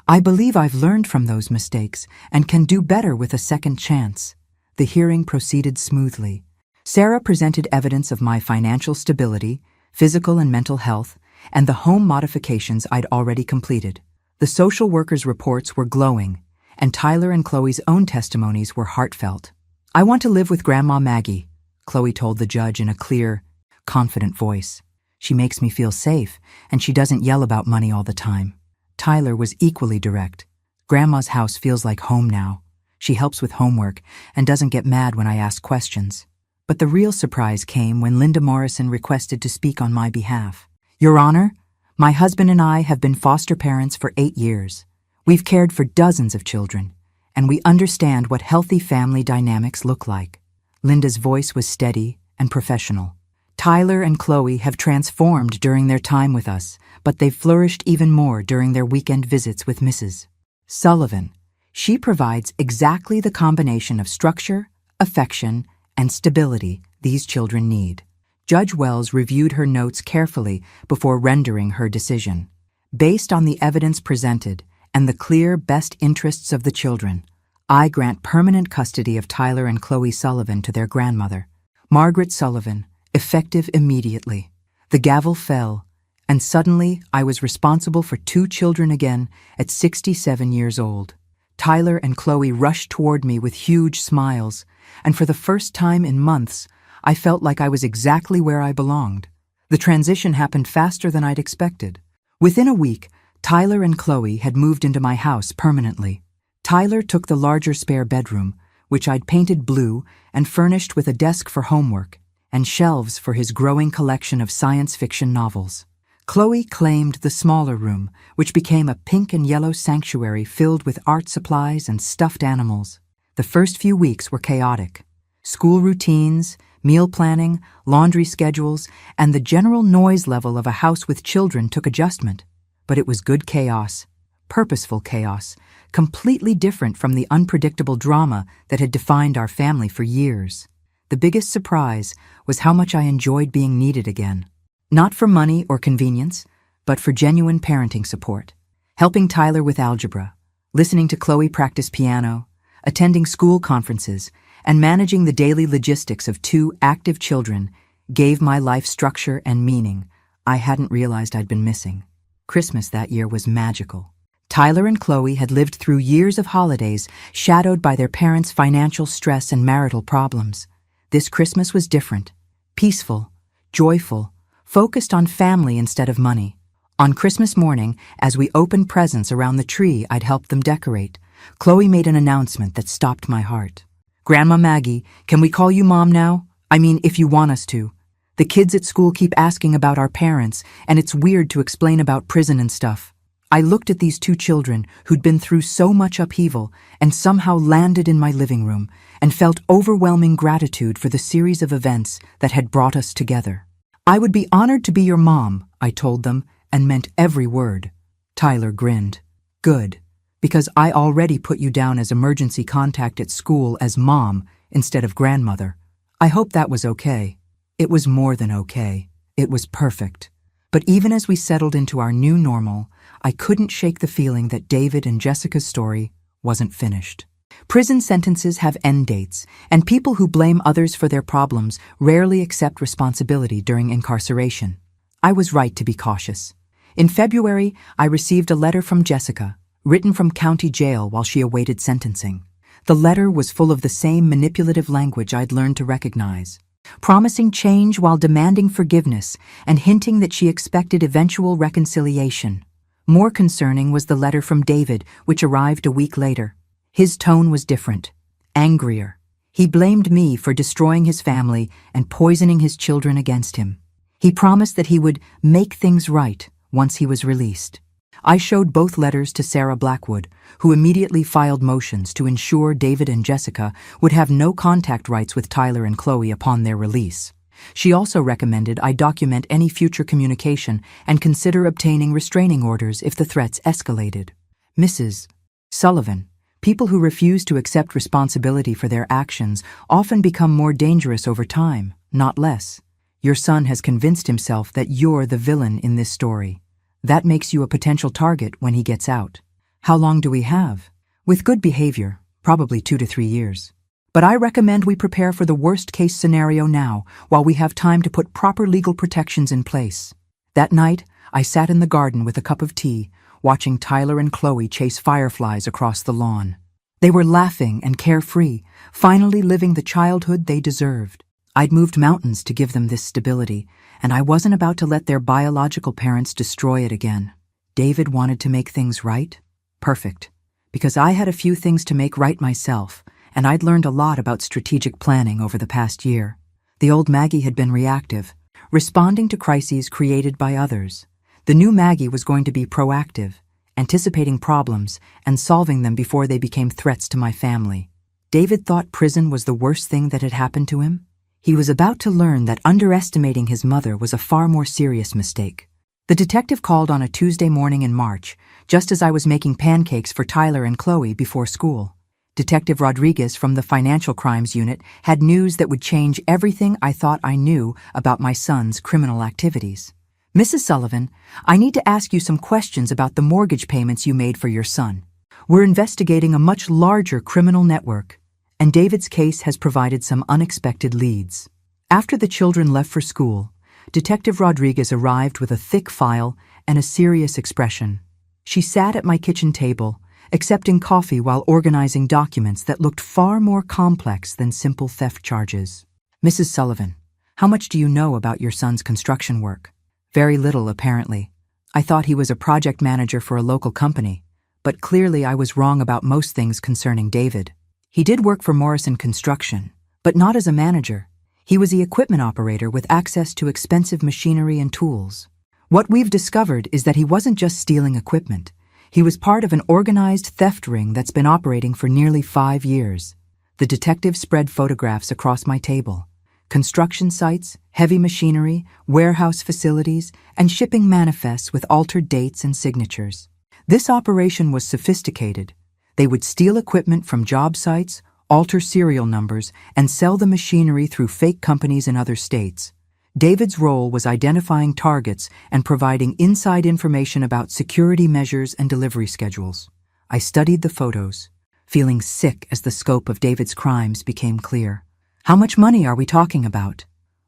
"I believe I've learned from those mistakes and can do better with a second chance." The hearing proceeded smoothly. Sarah presented evidence of my financial stability, physical and mental health, and the home modifications I'd already completed. The social workers' reports were glowing, and Tyler and Chloe's own testimonies were heartfelt. "I want to live with Grandma Maggie," Chloe told the judge in a clear, confident voice. "She makes me feel safe, and she doesn't yell about money all the time." Tyler was equally direct. "Grandma's house feels like home now. She helps with homework and doesn't get mad when I ask questions." But the real surprise came when Linda Morrison requested to speak on my behalf. "Your Honor, my husband and I have been foster parents for 8 years. We've cared for dozens of children, and we understand what healthy family dynamics look like." Linda's voice was steady and professional. "Tyler and Chloe have transformed during their time with us, but they've flourished even more during their weekend visits with Mrs. Sullivan. She provides exactly the combination of structure, affection, and stability these children need." Judge Wells reviewed her notes carefully before rendering her decision. "Based on the evidence presented and the clear best interests of the children, I grant permanent custody of Tyler and Chloe Sullivan to their grandmother, Margaret Sullivan, effective immediately." The gavel fell, And suddenly, I was responsible for 2 children again at 67 years old. Tyler and Chloe rushed toward me with huge smiles, and for the first time in months, I felt like I was exactly where I belonged. The transition happened faster than I'd expected. Within a week, Tyler and Chloe had moved into my house permanently. Tyler took the larger spare bedroom, which I'd painted blue and furnished with a desk for homework and shelves for his growing collection of science fiction novels. Chloe claimed the smaller room, which became a pink and yellow sanctuary filled with art supplies and stuffed animals. The first few weeks were chaotic. School routines, meal planning, laundry schedules, and the general noise level of a house with children took adjustment. But it was good chaos, purposeful chaos, completely different from the unpredictable drama that had defined our family for years. The biggest surprise was how much I enjoyed being needed again. Not for money or convenience, but for genuine parenting support. Helping Tyler with algebra, listening to Chloe practice piano, attending school conferences, and managing the daily logistics of 2 active children gave my life structure and meaning I hadn't realized I'd been missing. Christmas that year was magical. Tyler and Chloe had lived through years of holidays shadowed by their parents' financial stress and marital problems. This Christmas was different, peaceful, joyful, focused on family instead of money. On Christmas morning, as we opened presents around the tree I'd helped them decorate, Chloe made an announcement that stopped my heart. "Grandma Maggie, can we call you Mom now? I mean, if you want us to. The kids at school keep asking about our parents, and it's weird to explain about prison and stuff." I looked at these 2 children who'd been through so much upheaval and somehow landed in my living room and felt overwhelming gratitude for the series of events that had brought us together. "I would be honored to be your mom," I told them, and meant every word. Tyler grinned. "Good, because I already put you down as emergency contact at school as Mom instead of grandmother. I hope that was okay." It was more than okay. It was perfect. But even as we settled into our new normal, I couldn't shake the feeling that David and Jessica's story wasn't finished. Prison sentences have end dates, and people who blame others for their problems rarely accept responsibility during incarceration. I was right to be cautious. In February, I received a letter from Jessica, written from county jail while she awaited sentencing. The letter was full of the same manipulative language I'd learned to recognize, promising change while demanding forgiveness and hinting that she expected eventual reconciliation. More concerning was the letter from David, which arrived a week later. His tone was different, angrier. He blamed me for destroying his family and poisoning his children against him. He promised that he would make things right once he was released. I showed both letters to Sarah Blackwood, who immediately filed motions to ensure David and Jessica would have no contact rights with Tyler and Chloe upon their release. She also recommended I document any future communication and consider obtaining restraining orders if the threats escalated. Mrs. Sullivan, people who refuse to accept responsibility for their actions often become more dangerous over time, not less. Your son has convinced himself that you're the villain in this story. That makes you a potential target when he gets out. How long do we have? With good behavior, probably 2 to 3 years. But I recommend we prepare for the worst-case scenario now, while we have time to put proper legal protections in place. That night, I sat in the garden with a cup of tea, watching Tyler and Chloe chase fireflies across the lawn. They were laughing and carefree, finally living the childhood they deserved. I'd moved mountains to give them this stability, and I wasn't about to let their biological parents destroy it again. David wanted to make things right? Perfect. Because I had a few things to make right myself, and I'd learned a lot about strategic planning over the past year. The old Maggie had been reactive, responding to crises created by others. The new Maggie was going to be proactive, anticipating problems and solving them before they became threats to my family. David thought prison was the worst thing that had happened to him. He was about to learn that underestimating his mother was a far more serious mistake. The detective called on a Tuesday morning in March, just as I was making pancakes for Tyler and Chloe before school. Detective Rodriguez from the Financial Crimes Unit had news that would change everything I thought I knew about my son's criminal activities. "Mrs. Sullivan, I need to ask you some questions about the mortgage payments you made for your son. We're investigating a much larger criminal network, and David's case has provided some unexpected leads." After the children left for school, Detective Rodriguez arrived with a thick file and a serious expression. She sat at my kitchen table, accepting coffee while organizing documents that looked far more complex than simple theft charges. "Mrs. Sullivan, how much do you know about your son's construction work?" "Very little, apparently. I thought he was a project manager for a local company, but clearly I was wrong about most things concerning David. He did work for Morrison Construction, but not as a manager. He was the equipment operator with access to expensive machinery and tools. What we've discovered is that he wasn't just stealing equipment. He was part of an organized theft ring that's been operating for nearly 5 years." The detective spread photographs across my table. Construction sites, heavy machinery, warehouse facilities, and shipping manifests with altered dates and signatures. This operation was sophisticated. They would steal equipment from job sites, alter serial numbers, and sell the machinery through fake companies in other states. David's role was identifying targets and providing inside information about security measures and delivery schedules. I studied the photos, feeling sick as the scope of David's crimes became clear. "How much money are we talking about?"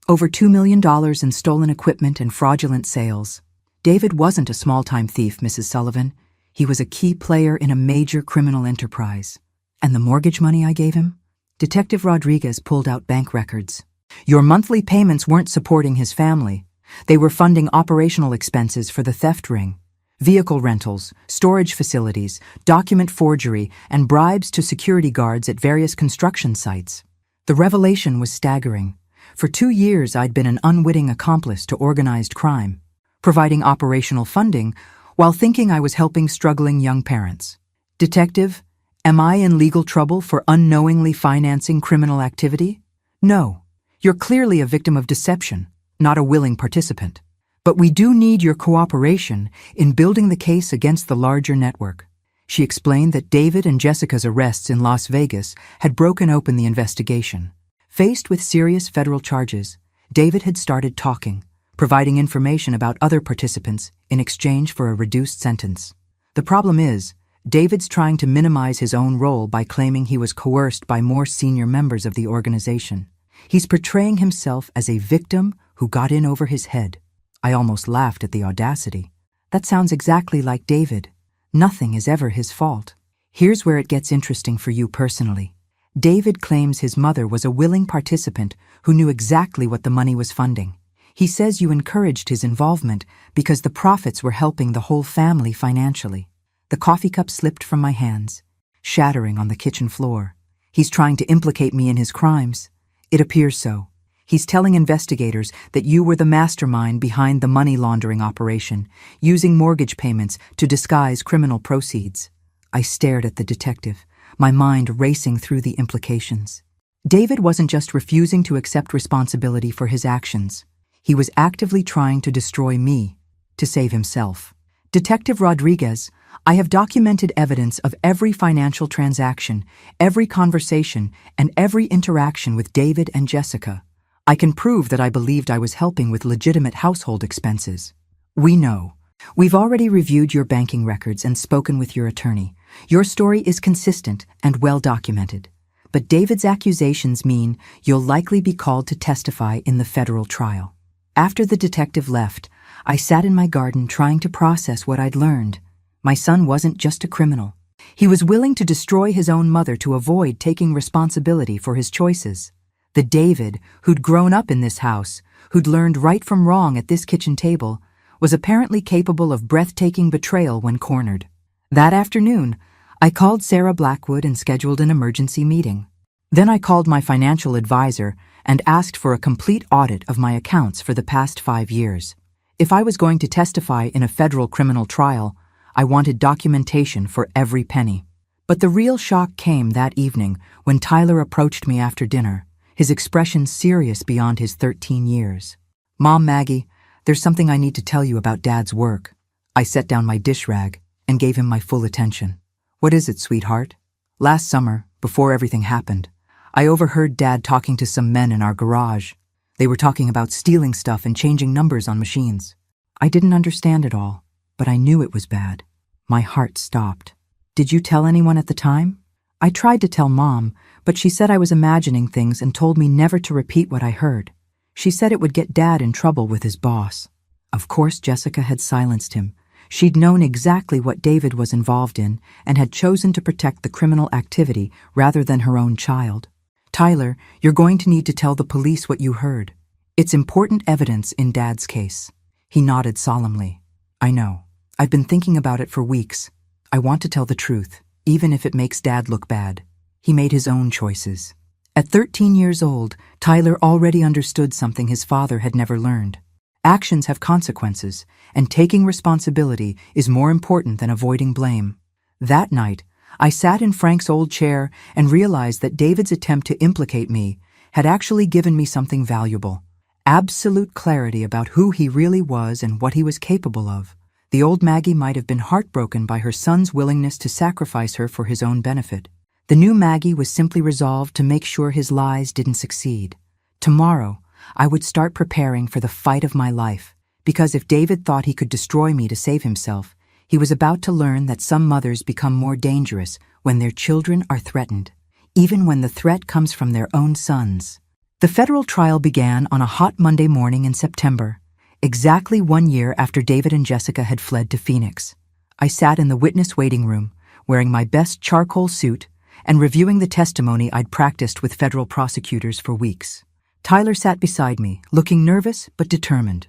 "Over $2 million in stolen equipment and fraudulent sales." "David wasn't a small-time thief, Mrs. Sullivan. He was a key player in a major criminal enterprise." "And the mortgage money I gave him?" Detective Rodriguez pulled out bank records. "Your monthly payments weren't supporting his family. They were funding operational expenses for the theft ring, vehicle rentals, storage facilities, document forgery, and bribes to security guards at various construction sites." The revelation was staggering. For 2 years, I'd been an unwitting accomplice to organized crime, providing operational funding while thinking I was helping struggling young parents. "Detective, am I in legal trouble for unknowingly financing criminal activity?" "No. You're clearly a victim of deception, not a willing participant. But we do need your cooperation in building the case against the larger network." She explained that David and Jessica's arrests in Las Vegas had broken open the investigation. Faced with serious federal charges, David had started talking, providing information about other participants in exchange for a reduced sentence. The problem is, David's trying to minimize his own role by claiming he was coerced by more senior members of the organization. He's portraying himself as a victim who got in over his head. I almost laughed at the audacity. That sounds exactly like David. Nothing is ever his fault. Here's where it gets interesting for you personally. David claims his mother was a willing participant who knew exactly what the money was funding. He says you encouraged his involvement because the profits were helping the whole family financially. The coffee cup slipped from my hands, shattering on the kitchen floor. He's trying to implicate me in his crimes. It appears so. He's telling investigators that you were the mastermind behind the money laundering operation, using mortgage payments to disguise criminal proceeds. I stared at the detective, my mind racing through the implications. David wasn't just refusing to accept responsibility for his actions. He was actively trying to destroy me, to save himself. "Detective Rodriguez, I have documented evidence of every financial transaction, every conversation, and every interaction with David and Jessica. I can prove that I believed I was helping with legitimate household expenses." "We know. We've already reviewed your banking records and spoken with your attorney. Your story is consistent and well documented. But David's accusations mean you'll likely be called to testify in the federal trial." After the detective left, I sat in my garden trying to process what I'd learned. My son wasn't just a criminal. He was willing to destroy his own mother to avoid taking responsibility for his choices. The David who'd grown up in this house, who'd learned right from wrong at this kitchen table, was apparently capable of breathtaking betrayal when cornered. That afternoon, I called Sarah Blackwood and scheduled an emergency meeting. Then I called my financial advisor and asked for a complete audit of my accounts for the past 5 years. If I was going to testify in a federal criminal trial, I wanted documentation for every penny. But the real shock came that evening when Tyler approached me after dinner, his expression serious beyond his 13 years. "Mom, Maggie, there's something I need to tell you about Dad's work." I set down my dish rag and gave him my full attention. "What is it, sweetheart?" "Last summer, before everything happened, I overheard Dad talking to some men in our garage. They were talking about stealing stuff and changing numbers on machines. I didn't understand it all, but I knew it was bad." My heart stopped. "Did you tell anyone at the time?" "I tried to tell Mom, but she said I was imagining things and told me never to repeat what I heard. She said it would get Dad in trouble with his boss. Of course, Jessica had silenced him. She'd known exactly what David was involved in and had chosen to protect the criminal activity rather than her own child. Tyler, you're going to need to tell the police what you heard. It's important evidence in Dad's case. He nodded solemnly. I know. I've been thinking about it for weeks. I want to tell the truth, even if it makes Dad look bad. He made his own choices. At 13 years old, Tyler already understood something his father had never learned. Actions have consequences, and taking responsibility is more important than avoiding blame. That night, I sat in Frank's old chair and realized that David's attempt to implicate me had actually given me something valuable. Absolute clarity about who he really was and what he was capable of. The old Maggie might have been heartbroken by her son's willingness to sacrifice her for his own benefit. The new Maggie was simply resolved to make sure his lies didn't succeed. Tomorrow, I would start preparing for the fight of my life, because if David thought he could destroy me to save himself, he was about to learn that some mothers become more dangerous when their children are threatened, even when the threat comes from their own sons. The federal trial began on a hot Monday morning in September, exactly 1 year after David and Jessica had fled to Phoenix. I sat in the witness waiting room, wearing my best charcoal suit and reviewing the testimony I'd practiced with federal prosecutors for weeks. Tyler sat beside me, looking nervous but determined.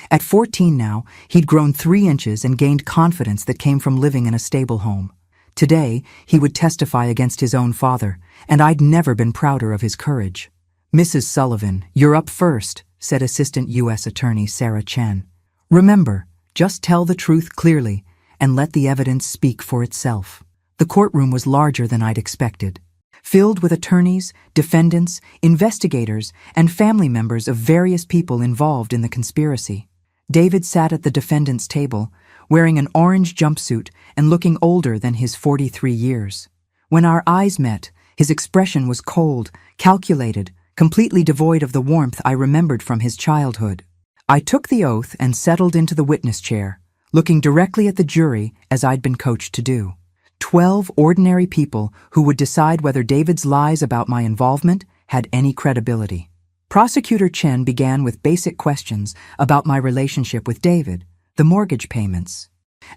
At 14 now, he'd grown 3 inches and gained confidence that came from living in a stable home. Today, he would testify against his own father, and I'd never been prouder of his courage. Mrs. Sullivan, you're up first, said Assistant U.S. Attorney Sarah Chen. Remember, just tell the truth clearly and let the evidence speak for itself. The courtroom was larger than I'd expected, filled with attorneys, defendants, investigators, and family members of various people involved in the conspiracy. David sat at the defendant's table, wearing an orange jumpsuit and looking older than his 43 years. When our eyes met, his expression was cold, calculated, completely devoid of the warmth I remembered from his childhood. I took the oath and settled into the witness chair, looking directly at the jury as I'd been coached to do. 12 ordinary people who would decide whether David's lies about my involvement had any credibility. Prosecutor Chen began with basic questions about my relationship with David, the mortgage payments,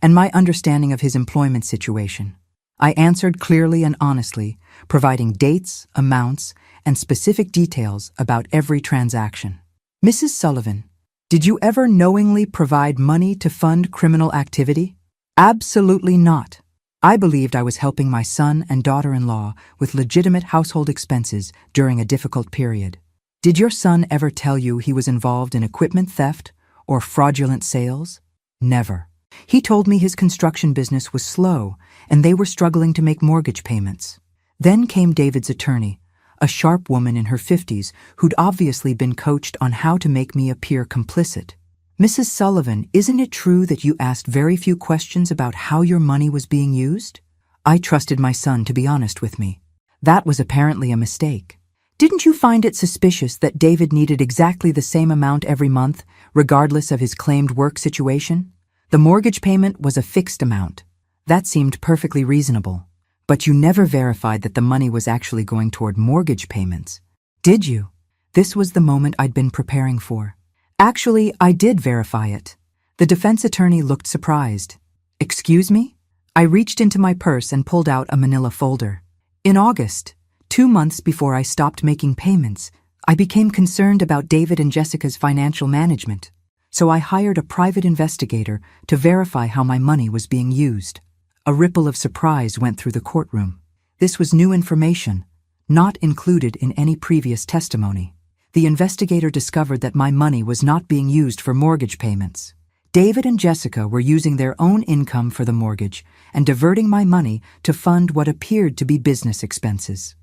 and my understanding of his employment situation. I answered clearly and honestly, providing dates, amounts, and specific details about every transaction. Mrs. Sullivan, did you ever knowingly provide money to fund criminal activity? Absolutely not. I believed I was helping my son and daughter-in-law with legitimate household expenses during a difficult period. Did your son ever tell you he was involved in equipment theft or fraudulent sales? Never. He told me his construction business was slow and they were struggling to make mortgage payments. Then came David's attorney, a sharp woman in her 50s who'd obviously been coached on how to make me appear complicit. Mrs. Sullivan, isn't it true that you asked very few questions about how your money was being used? I trusted my son to be honest with me. That was apparently a mistake. Didn't you find it suspicious that David needed exactly the same amount every month, regardless of his claimed work situation? The mortgage payment was a fixed amount. That seemed perfectly reasonable. But you never verified that the money was actually going toward mortgage payments. Did you? This was the moment I'd been preparing for. Actually, I did verify it. The defense attorney looked surprised. Excuse me? I reached into my purse and pulled out a manila folder. In August, 2 months before I stopped making payments, I became concerned about David and Jessica's financial management. So I hired a private investigator to verify how my money was being used. A ripple of surprise went through the courtroom. This was new information, not included in any previous testimony. The investigator discovered that my money was not being used for mortgage payments. David and Jessica were using their own income for the mortgage and diverting my money to fund what appeared to be business expenses.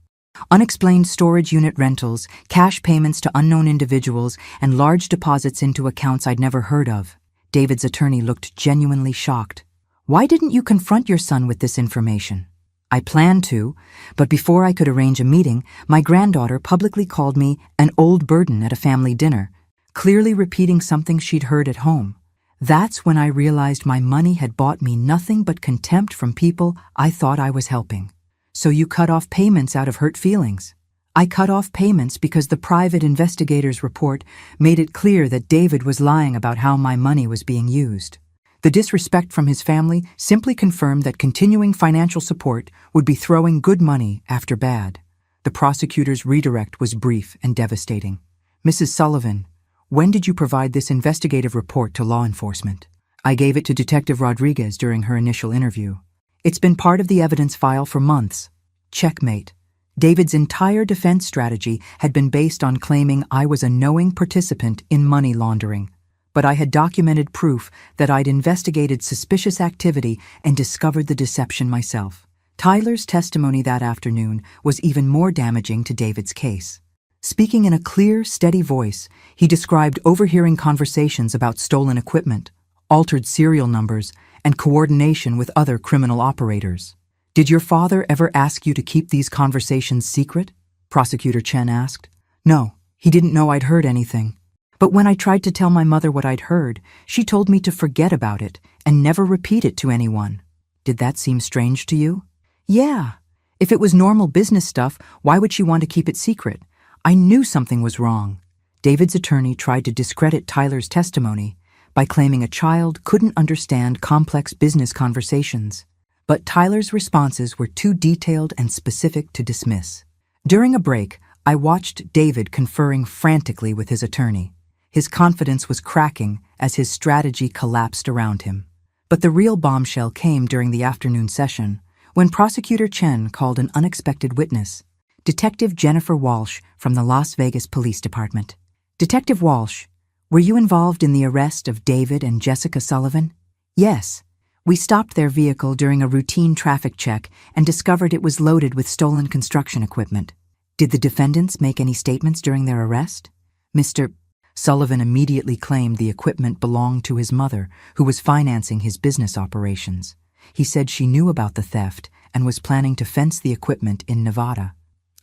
Unexplained storage unit rentals, cash payments to unknown individuals, and large deposits into accounts I'd never heard of. David's attorney looked genuinely shocked. Why didn't you confront your son with this information? I planned to, but before I could arrange a meeting, my granddaughter publicly called me an old burden at a family dinner, clearly repeating something she'd heard at home. That's when I realized my money had bought me nothing but contempt from people I thought I was helping. So you cut off payments out of hurt feelings. I cut off payments because the private investigator's report made it clear that David was lying about how my money was being used. The disrespect from his family simply confirmed that continuing financial support would be throwing good money after bad. The prosecutor's redirect was brief and devastating. Mrs. Sullivan, when did you provide this investigative report to law enforcement? I gave it to Detective Rodriguez during her initial interview. It's been part of the evidence file for months. Checkmate. David's entire defense strategy had been based on claiming I was a knowing participant in money laundering, but I had documented proof that I'd investigated suspicious activity and discovered the deception myself. Tyler's testimony that afternoon was even more damaging to David's case. Speaking in a clear, steady voice, he described overhearing conversations about stolen equipment, altered serial numbers, and coordination with other criminal operators. Did your father ever ask you to keep these conversations secret? Prosecutor Chen asked. No, he didn't know I'd heard anything. But when I tried to tell my mother what I'd heard, she told me to forget about it and never repeat it to anyone. Did that seem strange to you? Yeah. If it was normal business stuff, why would she want to keep it secret? I knew something was wrong. David's attorney tried to discredit Tyler's testimony by claiming a child couldn't understand complex business conversations. But Tyler's responses were too detailed and specific to dismiss. During a break, I watched David conferring frantically with his attorney. His confidence was cracking as his strategy collapsed around him. But the real bombshell came during the afternoon session, when Prosecutor Chen called an unexpected witness, Detective Jennifer Walsh from the Las Vegas Police Department. Detective Walsh, were you involved in the arrest of David and Jessica Sullivan? Yes. We stopped their vehicle during a routine traffic check and discovered it was loaded with stolen construction equipment. Did the defendants make any statements during their arrest? Mr. Sullivan immediately claimed the equipment belonged to his mother, who was financing his business operations. He said she knew about the theft and was planning to fence the equipment in Nevada.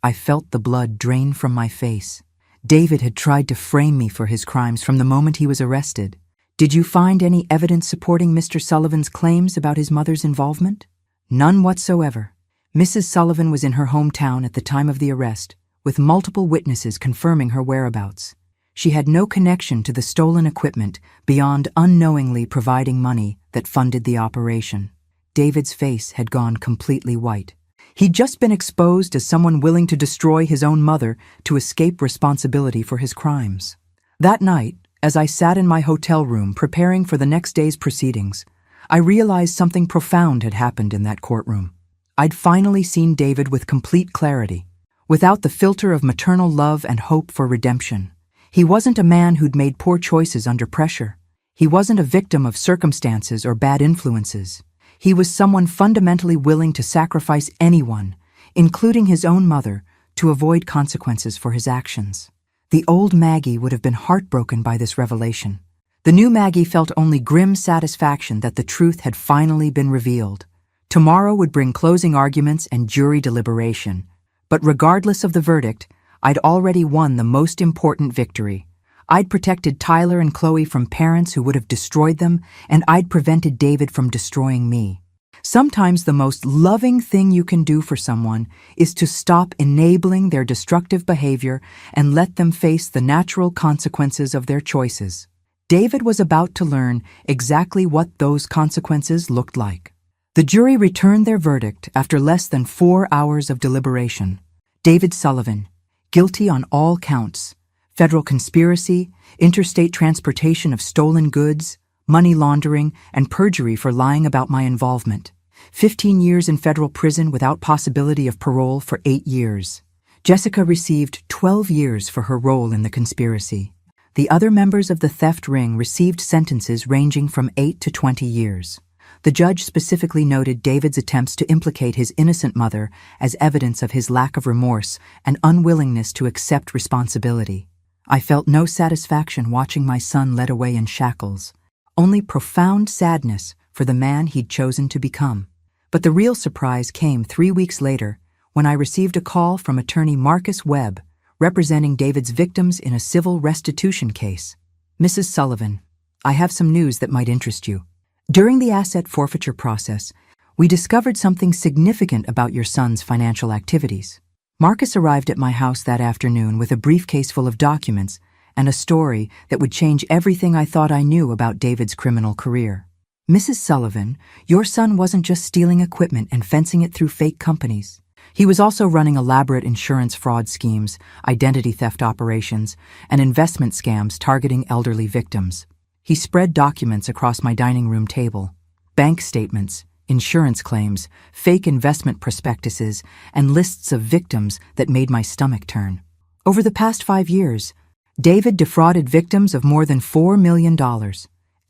I felt the blood drain from my face. David had tried to frame me for his crimes from the moment he was arrested. Did you find any evidence supporting Mr. Sullivan's claims about his mother's involvement? None whatsoever. Mrs. Sullivan was in her hometown at the time of the arrest, with multiple witnesses confirming her whereabouts. She had no connection to the stolen equipment beyond unknowingly providing money that funded the operation. David's face had gone completely white. He'd just been exposed as someone willing to destroy his own mother to escape responsibility for his crimes. That night, as I sat in my hotel room preparing for the next day's proceedings, I realized something profound had happened in that courtroom. I'd finally seen David with complete clarity, without the filter of maternal love and hope for redemption. He wasn't a man who'd made poor choices under pressure. He wasn't a victim of circumstances or bad influences. He was someone fundamentally willing to sacrifice anyone, including his own mother, to avoid consequences for his actions. The old Maggie would have been heartbroken by this revelation. The new Maggie felt only grim satisfaction that the truth had finally been revealed. Tomorrow would bring closing arguments and jury deliberation. But regardless of the verdict, I'd already won the most important victory. I'd protected Tyler and Chloe from parents who would have destroyed them, and I'd prevented David from destroying me. Sometimes the most loving thing you can do for someone is to stop enabling their destructive behavior and let them face the natural consequences of their choices. David was about to learn exactly what those consequences looked like. The jury returned their verdict after less than 4 hours of deliberation. David Sullivan, guilty on all counts: federal conspiracy, interstate transportation of stolen goods, money laundering, and perjury for lying about my involvement. 15 years in federal prison without possibility of parole for 8 years. Jessica received 12 years for her role in the conspiracy. The other members of the theft ring received sentences ranging from 8 to 20 years. The judge specifically noted David's attempts to implicate his innocent mother as evidence of his lack of remorse and unwillingness to accept responsibility. I felt no satisfaction watching my son led away in shackles, only profound sadness for the man he'd chosen to become. But the real surprise came 3 weeks later when I received a call from attorney Marcus Webb, representing David's victims in a civil restitution case. Mrs. Sullivan, I have some news that might interest you. During the asset forfeiture process, we discovered something significant about your son's financial activities. Marcus arrived at my house that afternoon with a briefcase full of documents and a story that would change everything I thought I knew about David's criminal career. Mrs. Sullivan, your son wasn't just stealing equipment and fencing it through fake companies. He was also running elaborate insurance fraud schemes, identity theft operations, and investment scams targeting elderly victims. He spread documents across my dining room table: bank statements, insurance claims, fake investment prospectuses, and lists of victims that made my stomach turn. Over the past 5 years, David defrauded victims of more than $4 million.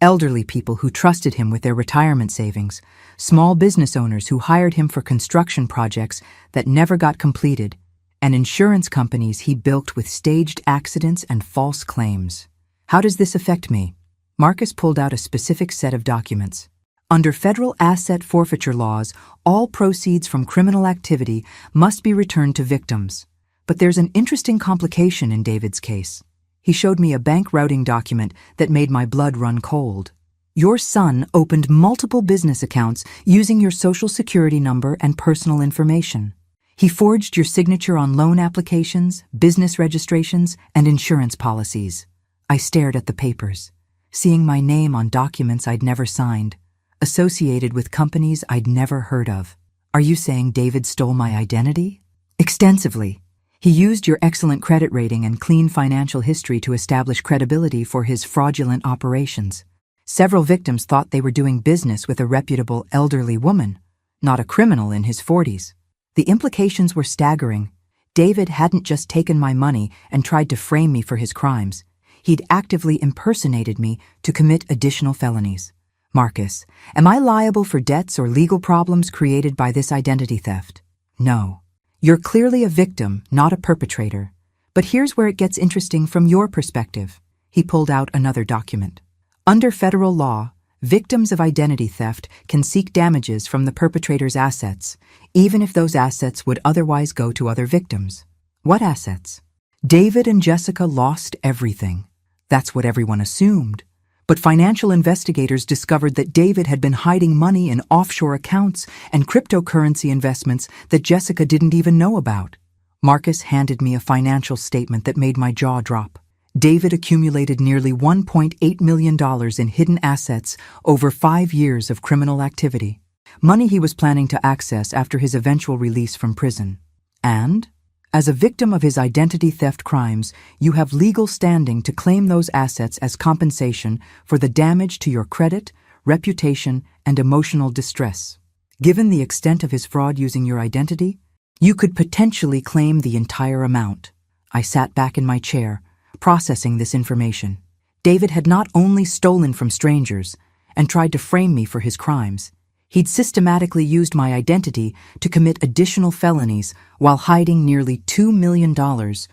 Elderly people who trusted him with their retirement savings, small business owners who hired him for construction projects that never got completed, and insurance companies he bilked with staged accidents and false claims. How does this affect me? Marcus pulled out a specific set of documents. Under federal asset forfeiture laws, all proceeds from criminal activity must be returned to victims. But there's an interesting complication in David's case. He showed me a bank routing document that made my blood run cold. Your son opened multiple business accounts using your social security number and personal information. He forged your signature on loan applications, business registrations, and insurance policies. I stared at the papers, seeing my name on documents I'd never signed, associated with companies I'd never heard of. Are you saying David stole my identity? Extensively. He used your excellent credit rating and clean financial history to establish credibility for his fraudulent operations. Several victims thought they were doing business with a reputable elderly woman, not a criminal in his 40s. The implications were staggering. David hadn't just taken my money and tried to frame me for his crimes. He'd actively impersonated me to commit additional felonies. Marcus, am I liable for debts or legal problems created by this identity theft? No. You're clearly a victim, not a perpetrator. But here's where it gets interesting from your perspective. He pulled out another document. Under federal law, victims of identity theft can seek damages from the perpetrator's assets, even if those assets would otherwise go to other victims. What assets? David and Jessica lost everything. That's what everyone assumed. But financial investigators discovered that David had been hiding money in offshore accounts and cryptocurrency investments that Jessica didn't even know about. Marcus handed me a financial statement that made my jaw drop. David accumulated nearly $1.8 million in hidden assets over 5 years of criminal activity, money he was planning to access after his eventual release from prison. And, as a victim of his identity theft crimes, you have legal standing to claim those assets as compensation for the damage to your credit, reputation, and emotional distress. Given the extent of his fraud using your identity, you could potentially claim the entire amount. I sat back in my chair, processing this information. David had not only stolen from strangers and tried to frame me for his crimes, he'd systematically used my identity to commit additional felonies while hiding nearly $2 million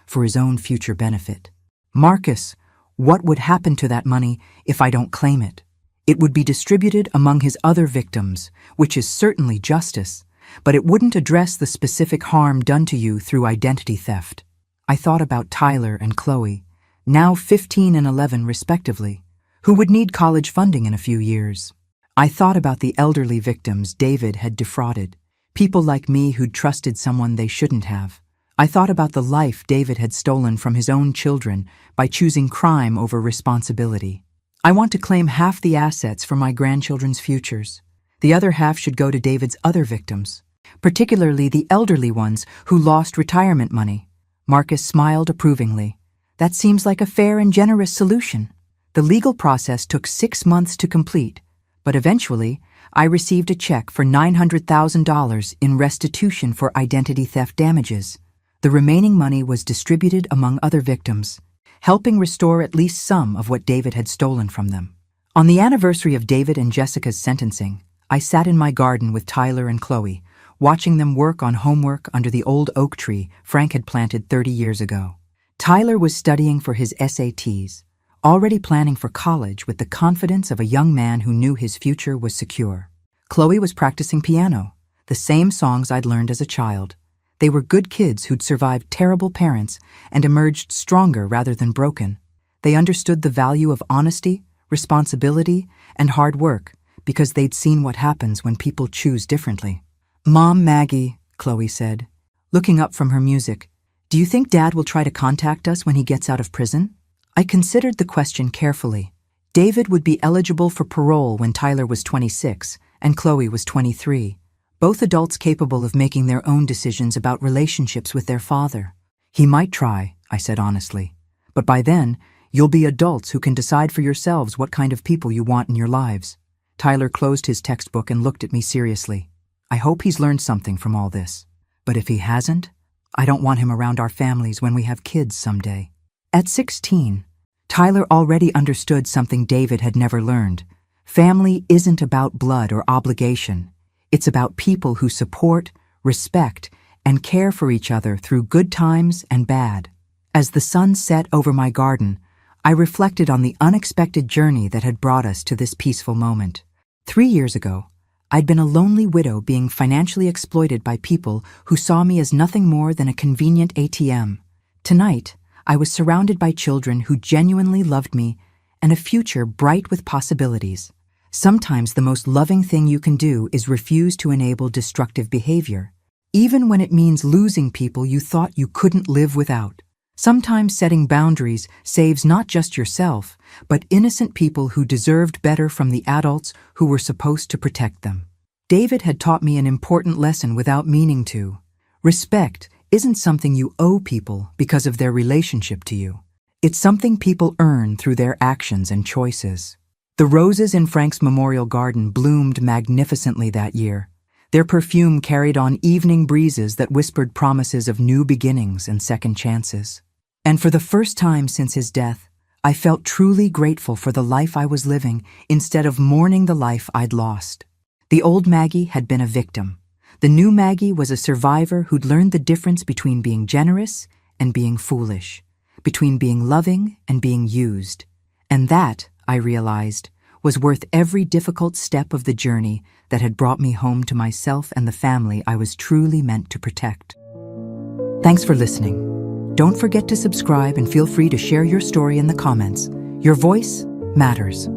for his own future benefit. Marcus, what would happen to that money if I don't claim it? It would be distributed among his other victims, which is certainly justice, but it wouldn't address the specific harm done to you through identity theft. I thought about Tyler and Chloe, now 15 and 11 respectively, who would need college funding in a few years. I thought about the elderly victims David had defrauded, people like me who'd trusted someone they shouldn't have. I thought about the life David had stolen from his own children by choosing crime over responsibility. I want to claim half the assets for my grandchildren's futures. The other half should go to David's other victims, particularly the elderly ones who lost retirement money. Marcus smiled approvingly. That seems like a fair and generous solution. The legal process took 6 months to complete, but eventually, I received a check for $900,000 in restitution for identity theft damages. The remaining money was distributed among other victims, helping restore at least some of what David had stolen from them. On the anniversary of David and Jessica's sentencing, I sat in my garden with Tyler and Chloe, watching them work on homework under the old oak tree Frank had planted 30 years ago. Tyler was studying for his SATs, already planning for college with the confidence of a young man who knew his future was secure. Chloe was practicing piano, the same songs I'd learned as a child. They were good kids who'd survived terrible parents and emerged stronger rather than broken. They understood the value of honesty, responsibility, and hard work because they'd seen what happens when people choose differently. "Mom, Maggie," Chloe said, looking up from her music. Do you think Dad will try to contact us when he gets out of prison? I considered the question carefully. David would be eligible for parole when Tyler was 26 and Chloe was 23, both adults capable of making their own decisions about relationships with their father. He might try, I said honestly, but by then, you'll be adults who can decide for yourselves what kind of people you want in your lives. Tyler closed his textbook and looked at me seriously. I hope he's learned something from all this. But if he hasn't, I don't want him around our families when we have kids someday. At 16, Tyler already understood something David had never learned. Family isn't about blood or obligation. It's about people who support, respect, and care for each other through good times and bad. As the sun set over my garden, I reflected on the unexpected journey that had brought us to this peaceful moment. 3 years ago, I'd been a lonely widow being financially exploited by people who saw me as nothing more than a convenient ATM. Tonight, I was surrounded by children who genuinely loved me and a future bright with possibilities. Sometimes the most loving thing you can do is refuse to enable destructive behavior, even when it means losing people you thought you couldn't live without. Sometimes setting boundaries saves not just yourself, but innocent people who deserved better from the adults who were supposed to protect them. David had taught me an important lesson without meaning to. Respect isn't something you owe people because of their relationship to you. It's something people earn through their actions and choices. The roses in Frank's memorial garden bloomed magnificently that year. Their perfume carried on evening breezes that whispered promises of new beginnings and second chances. And for the first time since his death, I felt truly grateful for the life I was living instead of mourning the life I'd lost. The old Maggie had been a victim. The new Maggie was a survivor who'd learned the difference between being generous and being foolish, between being loving and being used. And that, I realized, was worth every difficult step of the journey that had brought me home to myself and the family I was truly meant to protect. Thanks for listening. Don't forget to subscribe and feel free to share your story in the comments. Your voice matters.